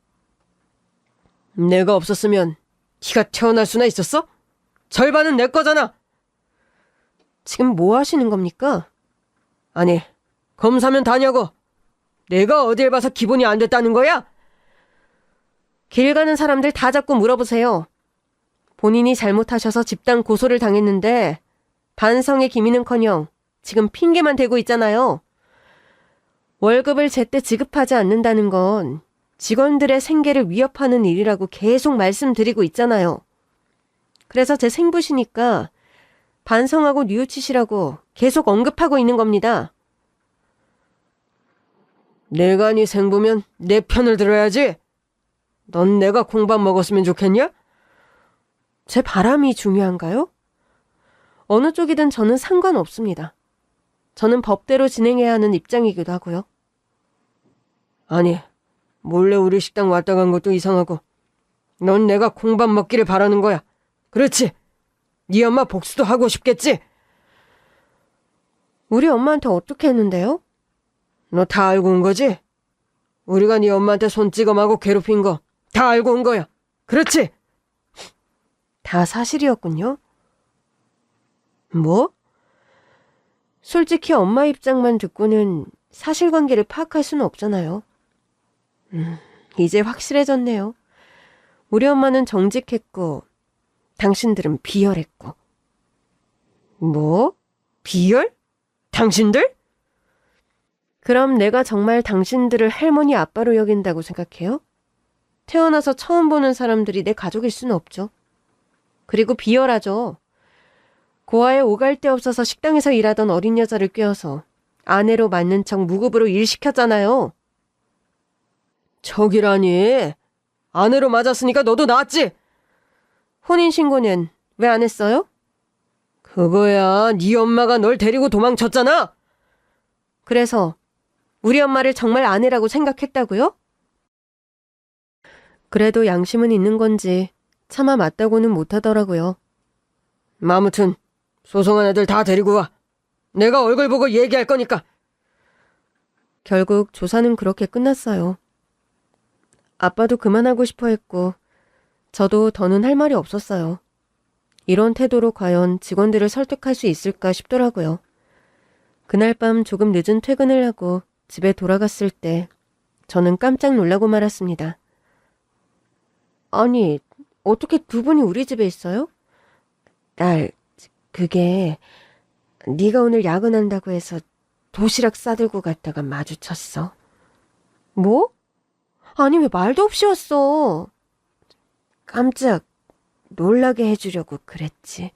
내가 없었으면 키가 태어날 수나 있었어? 절반은 내 거잖아. 지금 뭐 하시는 겁니까? 아니, 검사면 다냐고. 내가 어딜 봐서 기본이 안 됐다는 거야? 길 가는 사람들 다 자꾸 물어보세요. 본인이 잘못하셔서 집단 고소를 당했는데 반성의 기미는커녕 지금 핑계만 대고 있잖아요. 월급을 제때 지급하지 않는다는 건 직원들의 생계를 위협하는 일이라고 계속 말씀드리고 있잖아요. 그래서 제 생부시니까 반성하고 뉘우치시라고 계속 언급하고 있는 겁니다. 내가 네 생부면 내 편을 들어야지. 넌 내가 콩밥 먹었으면 좋겠냐? 제 바람이 중요한가요? 어느 쪽이든 저는 상관없습니다. 저는 법대로 진행해야 하는 입장이기도 하고요. 아니, 몰래 우리 식당 왔다 간 것도 이상하고 넌 내가 콩밥 먹기를 바라는 거야. 그렇지? 네 엄마 복수도 하고 싶겠지? 우리 엄마한테 어떻게 했는데요? 너 다 알고 온 거지? 우리가 네 엄마한테 손찌검하고 괴롭힌 거 다 알고 온 거야. 그렇지? 다 사실이었군요. 뭐? 솔직히 엄마 입장만 듣고는 사실관계를 파악할 수는 없잖아요. 이제 확실해졌네요. 우리 엄마는 정직했고 당신들은 비열했고. 뭐? 비열? 당신들? 그럼 내가 정말 당신들을 할머니 아빠로 여긴다고 생각해요? 태어나서 처음 보는 사람들이 내 가족일 수는 없죠. 그리고 비열하죠. 고아에 오갈 데 없어서 식당에서 일하던 어린 여자를 꿰어서 아내로 맞는 척 무급으로 일 시켰잖아요. 저기라니. 아내로 맞았으니까 너도 낳았지? 혼인신고는 왜 안 했어요? 그거야 네 엄마가 널 데리고 도망쳤잖아. 그래서 우리 엄마를 정말 아내라고 생각했다고요? 그래도 양심은 있는 건지 차마 맞다고는 못하더라고요. 아무튼 소송한 애들 다 데리고 와. 내가 얼굴 보고 얘기할 거니까. 결국 조사는 그렇게 끝났어요. 아빠도 그만하고 싶어 했고 저도 더는 할 말이 없었어요. 이런 태도로 과연 직원들을 설득할 수 있을까 싶더라고요. 그날 밤 조금 늦은 퇴근을 하고 집에 돌아갔을 때 저는 깜짝 놀라고 말았습니다. 아니, 어떻게 두 분이 우리 집에 있어요? 딸, 그게 네가 오늘 야근한다고 해서 도시락 싸들고 갔다가 마주쳤어. 뭐? 아니 왜 말도 없이 왔어? 깜짝 놀라게 해주려고 그랬지.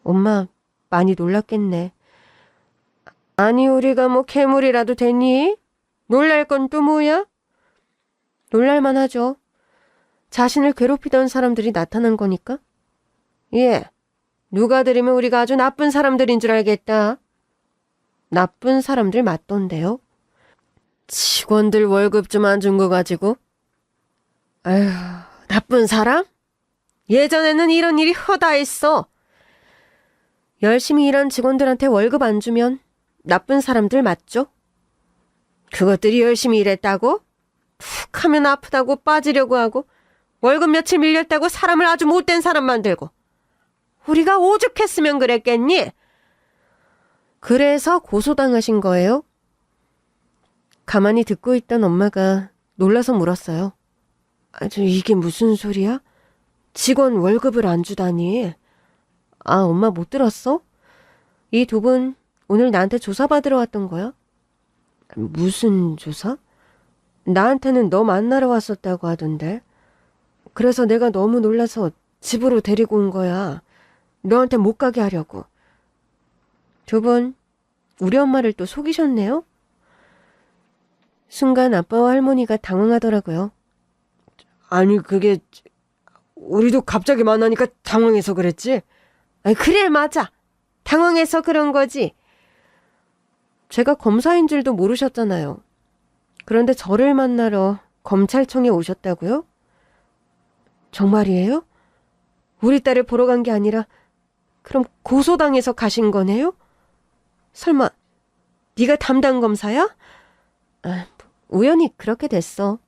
엄마 많이 놀랐겠네. 아니 우리가 뭐 괴물이라도 되니? 놀랄 건 또 뭐야? 놀랄만 하죠. 자신을 괴롭히던 사람들이 나타난 거니까. 예, 누가 들으면 우리가 아주 나쁜 사람들인 줄 알겠다. 나쁜 사람들 맞던데요. 직원들 월급 좀 안 준 거 가지고. 아휴, 나쁜 사람? 예전에는 이런 일이 허다했어. 열심히 일한 직원들한테 월급 안 주면 나쁜 사람들 맞죠? 그것들이 열심히 일했다고? 툭 하면 아프다고 빠지려고 하고 월급 며칠 밀렸다고 사람을 아주 못된 사람 만들고. 우리가 오죽했으면 그랬겠니? 그래서 고소당하신 거예요? 가만히 듣고 있던 엄마가 놀라서 물었어요. 이게 무슨 소리야? 직원 월급을 안 주다니. 엄마 못 들었어? 이 두 분 오늘 나한테 조사받으러 왔던 거야? 무슨 조사? 나한테는 너 만나러 왔었다고 하던데. 그래서 내가 너무 놀라서 집으로 데리고 온 거야. 너한테 못 가게 하려고. 두 분, 우리 엄마를 또 속이셨네요? 순간 아빠와 할머니가 당황하더라고요. 아니, 그게 우리도 갑자기 만나니까 당황해서 그랬지? 그래, 맞아. 당황해서 그런 거지. 제가 검사인 줄도 모르셨잖아요. 그런데 저를 만나러 검찰청에 오셨다고요? 정말이에요? 우리 딸을 보러 간 게 아니라 그럼 고소당해서 가신 거네요? 설마 네가 담당 검사야? 우연히 그렇게 됐어.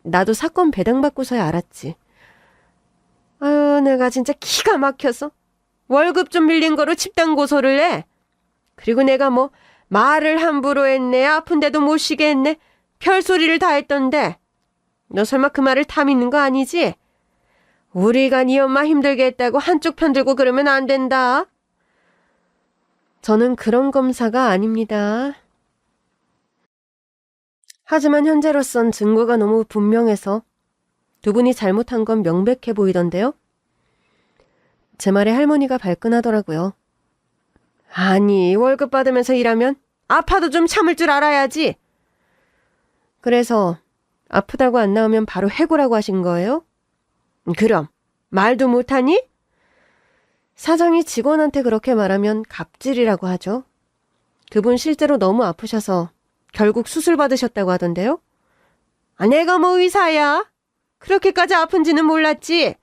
나도 사건 배당받고서야 알았지. 아유, 내가 진짜 기가 막혀서 월급 좀 밀린 거로 집단 고소를 해. 그리고 내가 뭐 말을 함부로 했네, 아픈데도 못 쉬게 했네, 별소리를 다 했던데 너 설마 그 말을 다 믿는 거 아니지? 우리가 네 엄마 힘들게 했다고 한쪽 편 들고 그러면 안 된다. 저는 그런 검사가 아닙니다. 하지만 현재로선 증거가 너무 분명해서 두 분이 잘못한 건 명백해 보이던데요. 제 말에 할머니가 발끈하더라고요. 아니, 월급 받으면서 일하면 아파도 좀 참을 줄 알아야지. 그래서 아프다고 안 나오면 바로 해고라고 하신 거예요? 그럼 말도 못하니? 사장이 직원한테 그렇게 말하면 갑질이라고 하죠. 그분 실제로 너무 아프셔서 결국 수술 받으셨다고 하던데요. 내가 뭐 의사야? 그렇게까지 아픈지는 몰랐지.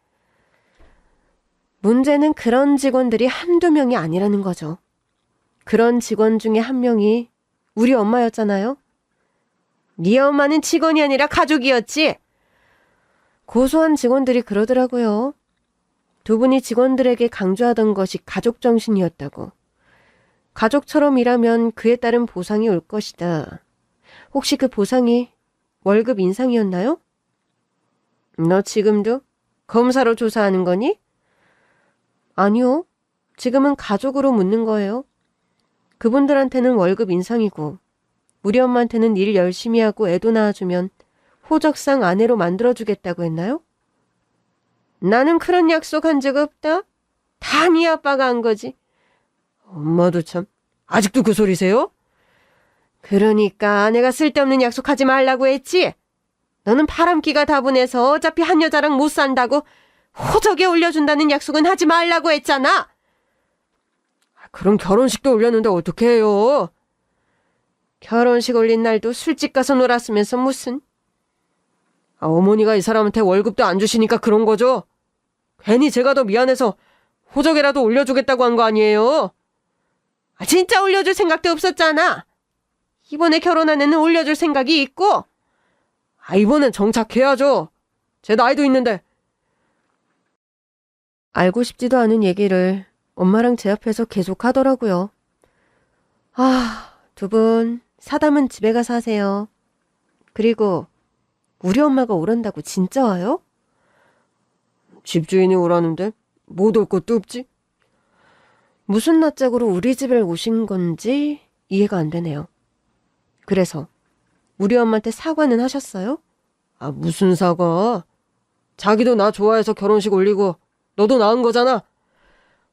문제는 그런 직원들이 한두 명이 아니라는 거죠. 그런 직원 중에 한 명이 우리 엄마였잖아요. 네 엄마는 직원이 아니라 가족이었지. 고소한 직원들이 그러더라고요. 두 분이 직원들에게 강조하던 것이 가족 정신이었다고. 가족처럼 일하면 그에 따른 보상이 올 것이다. 혹시 그 보상이 월급 인상이었나요? 너 지금도 검사로 조사하는 거니? 아니요. 지금은 가족으로 묻는 거예요. 그분들한테는 월급 인상이고 우리 엄마한테는 일 열심히 하고 애도 낳아주면 호적상 아내로 만들어주겠다고 했나요? 나는 그런 약속 한 적 없다. 다 네 아빠가 한 거지. 엄마도 참, 아직도 그 소리세요? 그러니까 아내가 쓸데없는 약속하지 말라고 했지. 너는 바람기가 다분해서 어차피 한 여자랑 못 산다고 호적에 올려준다는 약속은 하지 말라고 했잖아. 그럼 결혼식도 올렸는데 어떻게 해요? 결혼식 올린 날도 술집 가서 놀았으면서 무슨. 어머니가 이 사람한테 월급도 안 주시니까 그런 거죠? 괜히 제가 더 미안해서 호적에라도 올려주겠다고 한 거 아니에요? 진짜 올려줄 생각도 없었잖아. 이번에 결혼한 애는 올려줄 생각이 있고. 이번엔 정착해야죠. 제 나이도 있는데. 알고 싶지도 않은 얘기를 엄마랑 제 앞에서 계속 하더라고요. 두 분 사담은 집에 가서 하세요. 그리고 우리 엄마가 오란다고 진짜 와요? 집주인이 오라는데 못 올 것도 없지. 무슨 낯짝으로 우리 집에 오신 건지 이해가 안 되네요. 그래서 우리 엄마한테 사과는 하셨어요? 무슨 사과. 자기도 나 좋아해서 결혼식 올리고 너도 낳은 거잖아.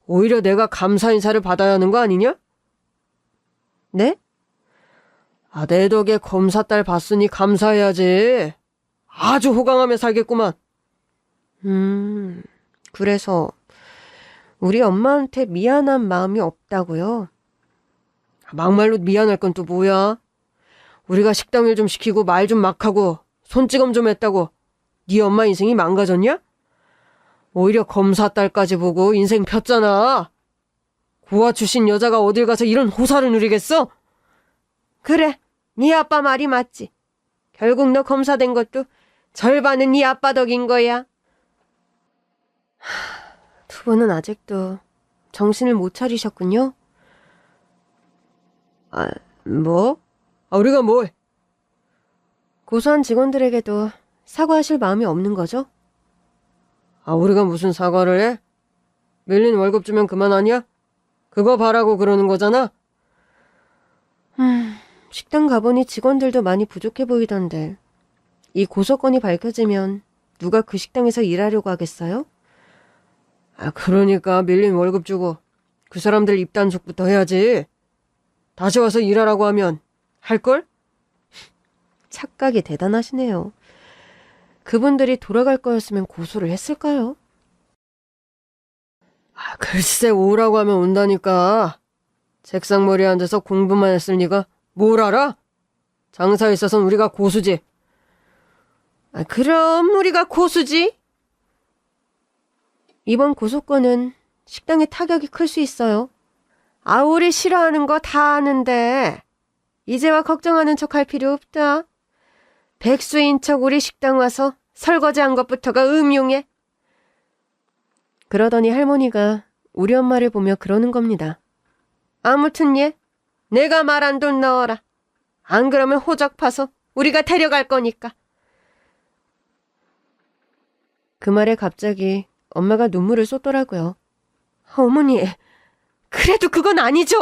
오히려 내가 감사 인사를 받아야 하는 거 아니냐? 네? 내 덕에 검사 딸 봤으니 감사해야지. 아주 호강하며 살겠구만. 그래서 우리 엄마한테 미안한 마음이 없다고요? 막말로 미안할 건 또 뭐야? 우리가 식당 일 좀 시키고 말 좀 막 하고 손찌검 좀 했다고 네 엄마 인생이 망가졌냐? 오히려 검사 딸까지 보고 인생 폈잖아. 고아 출신 여자가 어딜 가서 이런 호사를 누리겠어? 그래, 네 아빠 말이 맞지. 결국 너 검사된 것도 절반은 네 아빠 덕인 거야. 두 분은 아직도 정신을 못 차리셨군요. 뭐? 우리가 뭘? 고소한 직원들에게도 사과하실 마음이 없는 거죠? 우리가 무슨 사과를 해? 밀린 월급 주면 그만하냐? 그거 바라고 그러는 거잖아? 식당 가보니 직원들도 많이 부족해 보이던데 이 고소건이 밝혀지면 누가 그 식당에서 일하려고 하겠어요? 그러니까 밀린 월급 주고 그 사람들 입단속부터 해야지. 다시 와서 일하라고 하면 할걸? 착각이 대단하시네요. 그분들이 돌아갈 거였으면 고소를 했을까요? 글쎄 오라고 하면 온다니까. 책상머리에 앉아서 공부만 했을 리가 뭘 알아? 장사에 있어선 우리가 고수지. 그럼 우리가 고수지? 이번 고소건은 식당에 타격이 클 수 있어요. 우리 싫어하는 거 다 아는데 이제와 걱정하는 척 할 필요 없다. 백수인 척 우리 식당 와서 설거지한 것부터가 음흉해. 그러더니 할머니가 우리 엄마를 보며 그러는 겁니다. 아무튼 내가 말한 돈 넣어라. 안 그러면 호적 파서 우리가 데려갈 거니까. 그 말에 갑자기 엄마가 눈물을 쏟더라고요. 어머니, 그래도 그건 아니죠.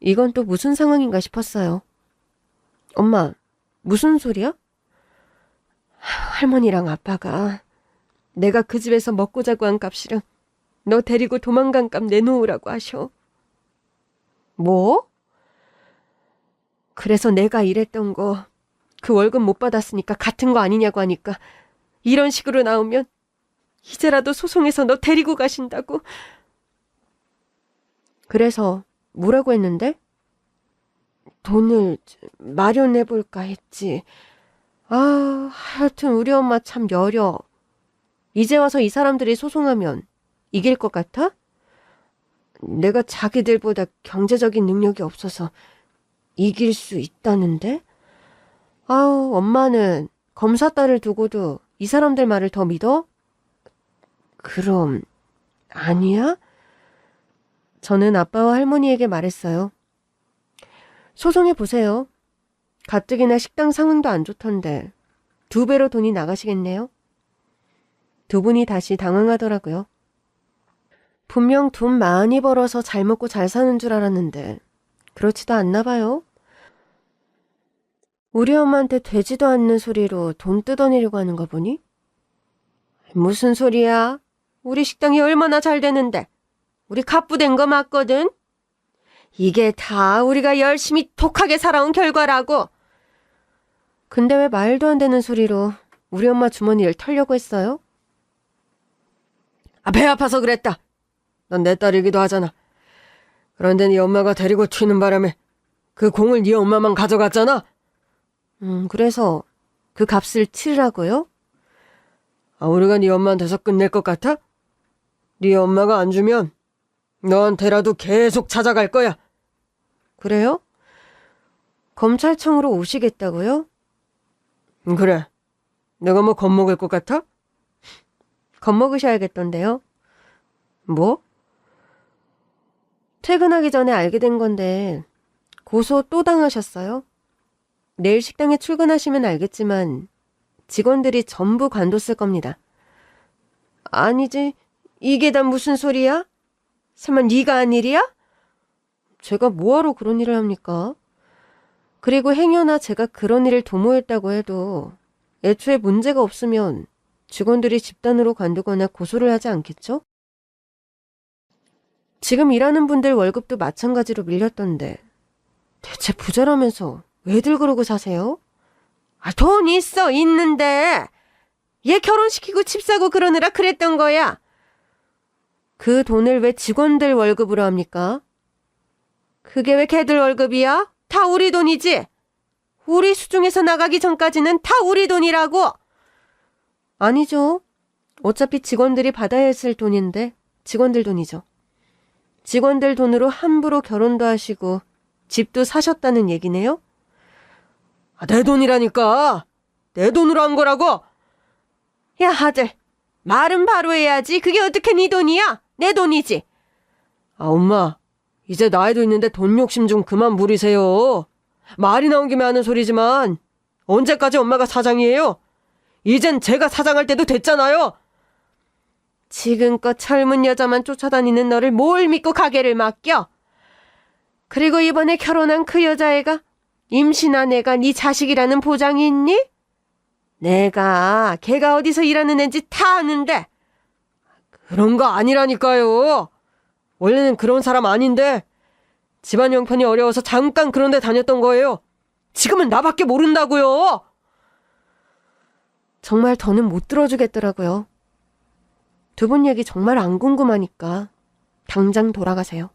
이건 또 무슨 상황인가 싶었어요. 엄마, 무슨 소리야? 할머니랑 아빠가 내가 그 집에서 먹고 자고 한 값이랑 너 데리고 도망간 값 내놓으라고 하셔. 뭐? 그래서 내가 일했던 거 그 월급 못 받았으니까 같은 거 아니냐고 하니까 이런 식으로 나오면 이제라도 소송해서 너 데리고 가신다고. 그래서 뭐라고 했는데? 돈을 마련해볼까 했지. 하여튼 우리 엄마 참 여려. 이제 와서 이 사람들이 소송하면 이길 것 같아? 내가 자기들보다 경제적인 능력이 없어서 이길 수 있다는데? 엄마는 검사 딸을 두고도 이 사람들 말을 더 믿어? 그럼 아니야? 저는 아빠와 할머니에게 말했어요. 소송해보세요. 가뜩이나 식당 상황도 안 좋던데 2배로 돈이 나가시겠네요. 두 분이 다시 당황하더라고요. 분명 돈 많이 벌어서 잘 먹고 잘 사는 줄 알았는데 그렇지도 않나 봐요. 우리 엄마한테 되지도 않는 소리로 돈 뜯어내려고 하는 거 보니? 무슨 소리야? 우리 식당이 얼마나 잘 되는데 우리 갑부된 거 맞거든? 이게 다 우리가 열심히 독하게 살아온 결과라고. 근데 왜 말도 안 되는 소리로 우리 엄마 주머니를 털려고 했어요? 배 아파서 그랬다. 넌 내 딸이기도 하잖아. 그런데 네 엄마가 데리고 튀는 바람에 그 공을 네 엄마만 가져갔잖아. 그래서 그 값을 치르라고요? 우리가 네 엄마한테서 끝낼 것 같아? 네 엄마가 안 주면 너한테라도 계속 찾아갈 거야. 그래요? 검찰청으로 오시겠다고요? 그래. 내가 뭐 겁먹을 것 같아? 겁먹으셔야겠던데요. 뭐? 퇴근하기 전에 알게 된 건데 고소 또 당하셨어요? 내일 식당에 출근하시면 알겠지만 직원들이 전부 관뒀을 겁니다. 아니지, 이게 다 무슨 소리야? 설마 네가 한 일이야? 제가 뭐하러 그런 일을 합니까? 그리고 행여나 제가 그런 일을 도모했다고 해도 애초에 문제가 없으면 직원들이 집단으로 관두거나 고소를 하지 않겠죠? 지금 일하는 분들 월급도 마찬가지로 밀렸던데 대체 부자라면서 왜들 그러고 사세요? 돈 있어, 있는데 얘 결혼시키고 집 사고 그러느라 그랬던 거야. 그 돈을 왜 직원들 월급으로 합니까? 그게 왜 걔들 월급이야? 다 우리 돈이지. 우리 수중에서 나가기 전까지는 다 우리 돈이라고. 아니죠. 어차피 직원들이 받아야 했을 돈인데 직원들 돈이죠. 직원들 돈으로 함부로 결혼도 하시고 집도 사셨다는 얘기네요? 내 돈이라니까. 내 돈으로 한 거라고. 야, 아들. 말은 바로 해야지. 그게 어떻게 네 돈이야? 내 돈이지. 엄마. 이제 나이도 있는데 돈 욕심 좀 그만 부리세요. 말이 나온 김에 하는 소리지만 언제까지 엄마가 사장이에요? 이젠 제가 사장할 때도 됐잖아요. 지금껏 젊은 여자만 쫓아다니는 너를 뭘 믿고 가게를 맡겨? 그리고 이번에 결혼한 그 여자애가 임신한 애가 네 자식이라는 보장이 있니? 내가 걔가 어디서 일하는 애인지 다 아는데. 그런 거 아니라니까요. 원래는 그런 사람 아닌데 집안 형편이 어려워서 잠깐 그런 데 다녔던 거예요. 지금은 나밖에 모른다고요. 정말 더는 못 들어주겠더라고요. 두 분 얘기 정말 안 궁금하니까 당장 돌아가세요.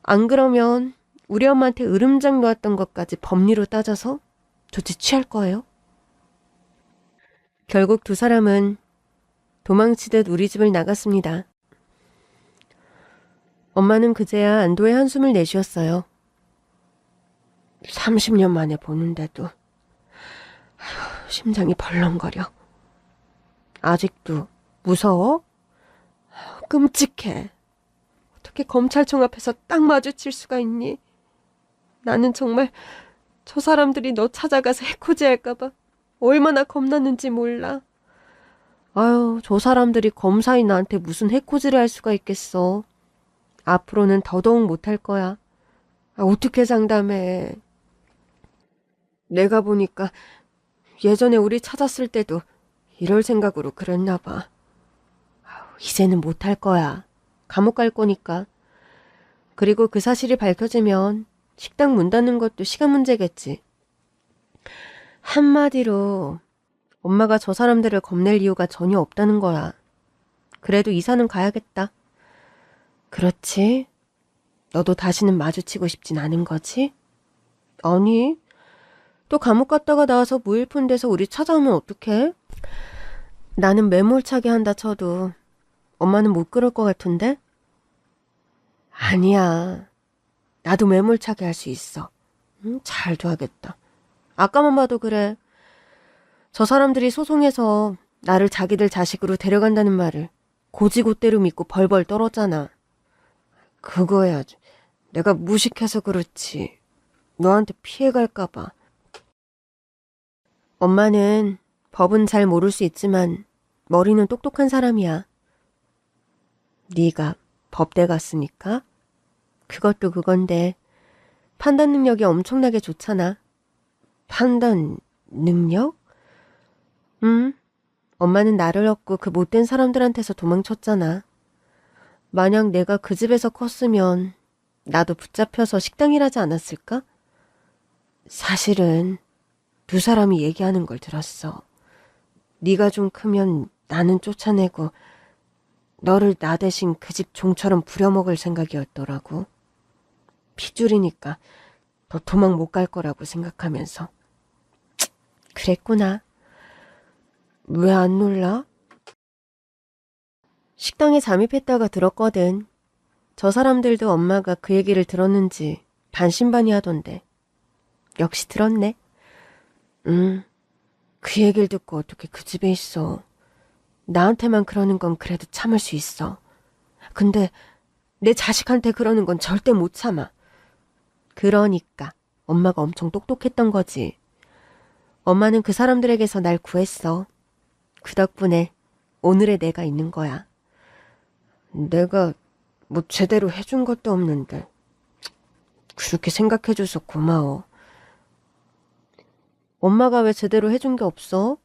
안 그러면 우리 엄마한테 으름장 놓았던 것까지 법리로 따져서 조치 취할 거예요. 결국 두 사람은 도망치듯 우리 집을 나갔습니다. 엄마는 그제야 안도의 한숨을 내쉬었어요. 30년 만에 보는데도 심장이 벌렁거려. 아직도 무서워? 끔찍해. 어떻게 검찰청 앞에서 딱 마주칠 수가 있니? 나는 정말 저 사람들이 너 찾아가서 해코지 할까봐 얼마나 겁났는지 몰라. 아유, 저 사람들이 검사인 나한테 무슨 해코지를 할 수가 있겠어. 앞으로는 더더욱 못할 거야. 어떻게 상담해. 내가 보니까 예전에 우리 찾았을 때도 이럴 생각으로 그랬나 봐. 이제는 못할 거야. 감옥 갈 거니까. 그리고 그 사실이 밝혀지면 식당 문 닫는 것도 시간 문제겠지. 한마디로 엄마가 저 사람들을 겁낼 이유가 전혀 없다는 거야. 그래도 이사는 가야겠다. 그렇지? 너도 다시는 마주치고 싶진 않은 거지? 아니, 또 감옥 갔다가 나와서 무일푼 돼서 우리 찾아오면 어떡해? 나는 매몰차게 한다 쳐도 엄마는 못 그럴 것 같은데? 아니야. 나도 매몰차게 할 수 있어. 잘 둬야겠다. 아까만 봐도 그래. 저 사람들이 소송해서 나를 자기들 자식으로 데려간다는 말을 고지고대로 믿고 벌벌 떨었잖아. 그거야. 내가 무식해서 그렇지. 너한테 피해갈까 봐. 엄마는 법은 잘 모를 수 있지만 머리는 똑똑한 사람이야. 네가 법대 갔으니까? 그것도 그건데 판단 능력이 엄청나게 좋잖아. 판단 능력? 엄마는 나를 얻고 그 못된 사람들한테서 도망쳤잖아. 만약 내가 그 집에서 컸으면 나도 붙잡혀서 식당 일하지 않았을까? 사실은 두 사람이 얘기하는 걸 들었어. 네가 좀 크면 나는 쫓아내고 너를 나 대신 그 집 종처럼 부려먹을 생각이었더라고. 피줄이니까 너 도망 못 갈 거라고 생각하면서. 그랬구나. 왜 안 놀라? 식당에 잠입했다가 들었거든. 저 사람들도 엄마가 그 얘기를 들었는지 반신반의하던데. 역시 들었네. 그 얘기를 듣고 어떻게 그 집에 있어. 나한테만 그러는 건 그래도 참을 수 있어. 근데 내 자식한테 그러는 건 절대 못 참아. 그러니까 엄마가 엄청 똑똑했던 거지. 엄마는 그 사람들에게서 날 구했어. 그 덕분에 오늘의 내가 있는 거야. 내가 뭐 제대로 해준 것도 없는데 그렇게 생각해줘서 고마워. 엄마가 왜 제대로 해준 게 없어?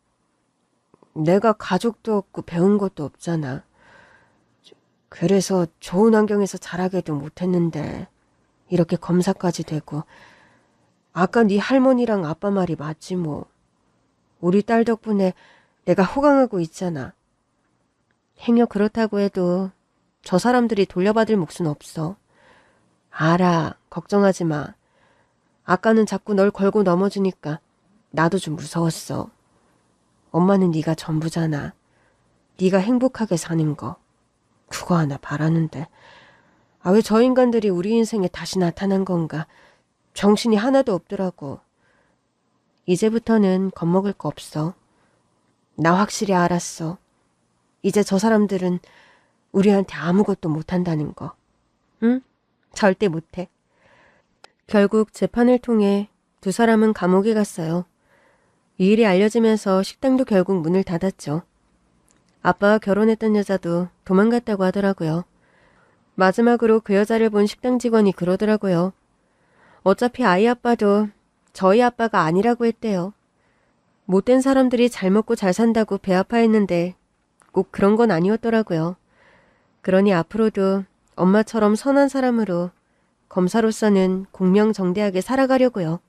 내가 가족도 없고 배운 것도 없잖아. 그래서 좋은 환경에서 자라게도 못했는데 이렇게 검사까지 되고. 아까 네 할머니랑 아빠 말이 맞지 뭐. 우리 딸 덕분에 내가 호강하고 있잖아. 행여 그렇다고 해도 저 사람들이 돌려받을 몫은 없어. 알아. 걱정하지 마. 아까는 자꾸 널 걸고 넘어지니까 나도 좀 무서웠어. 엄마는 네가 전부잖아. 네가 행복하게 사는 거. 그거 하나 바라는데. 왜 저 인간들이 우리 인생에 다시 나타난 건가. 정신이 하나도 없더라고. 이제부터는 겁먹을 거 없어. 나 확실히 알았어. 이제 저 사람들은 우리한테 아무것도 못한다는 거. 응? 절대 못해. 결국 재판을 통해 두 사람은 감옥에 갔어요. 이 일이 알려지면서 식당도 결국 문을 닫았죠. 아빠와 결혼했던 여자도 도망갔다고 하더라고요. 마지막으로 그 여자를 본 식당 직원이 그러더라고요. 어차피 아이 아빠도 저희 아빠가 아니라고 했대요. 못된 사람들이 잘 먹고 잘 산다고 배 아파했는데 꼭 그런 건 아니었더라고요. 그러니 앞으로도 엄마처럼 선한 사람으로 검사로서는 공명정대하게 살아가려고요.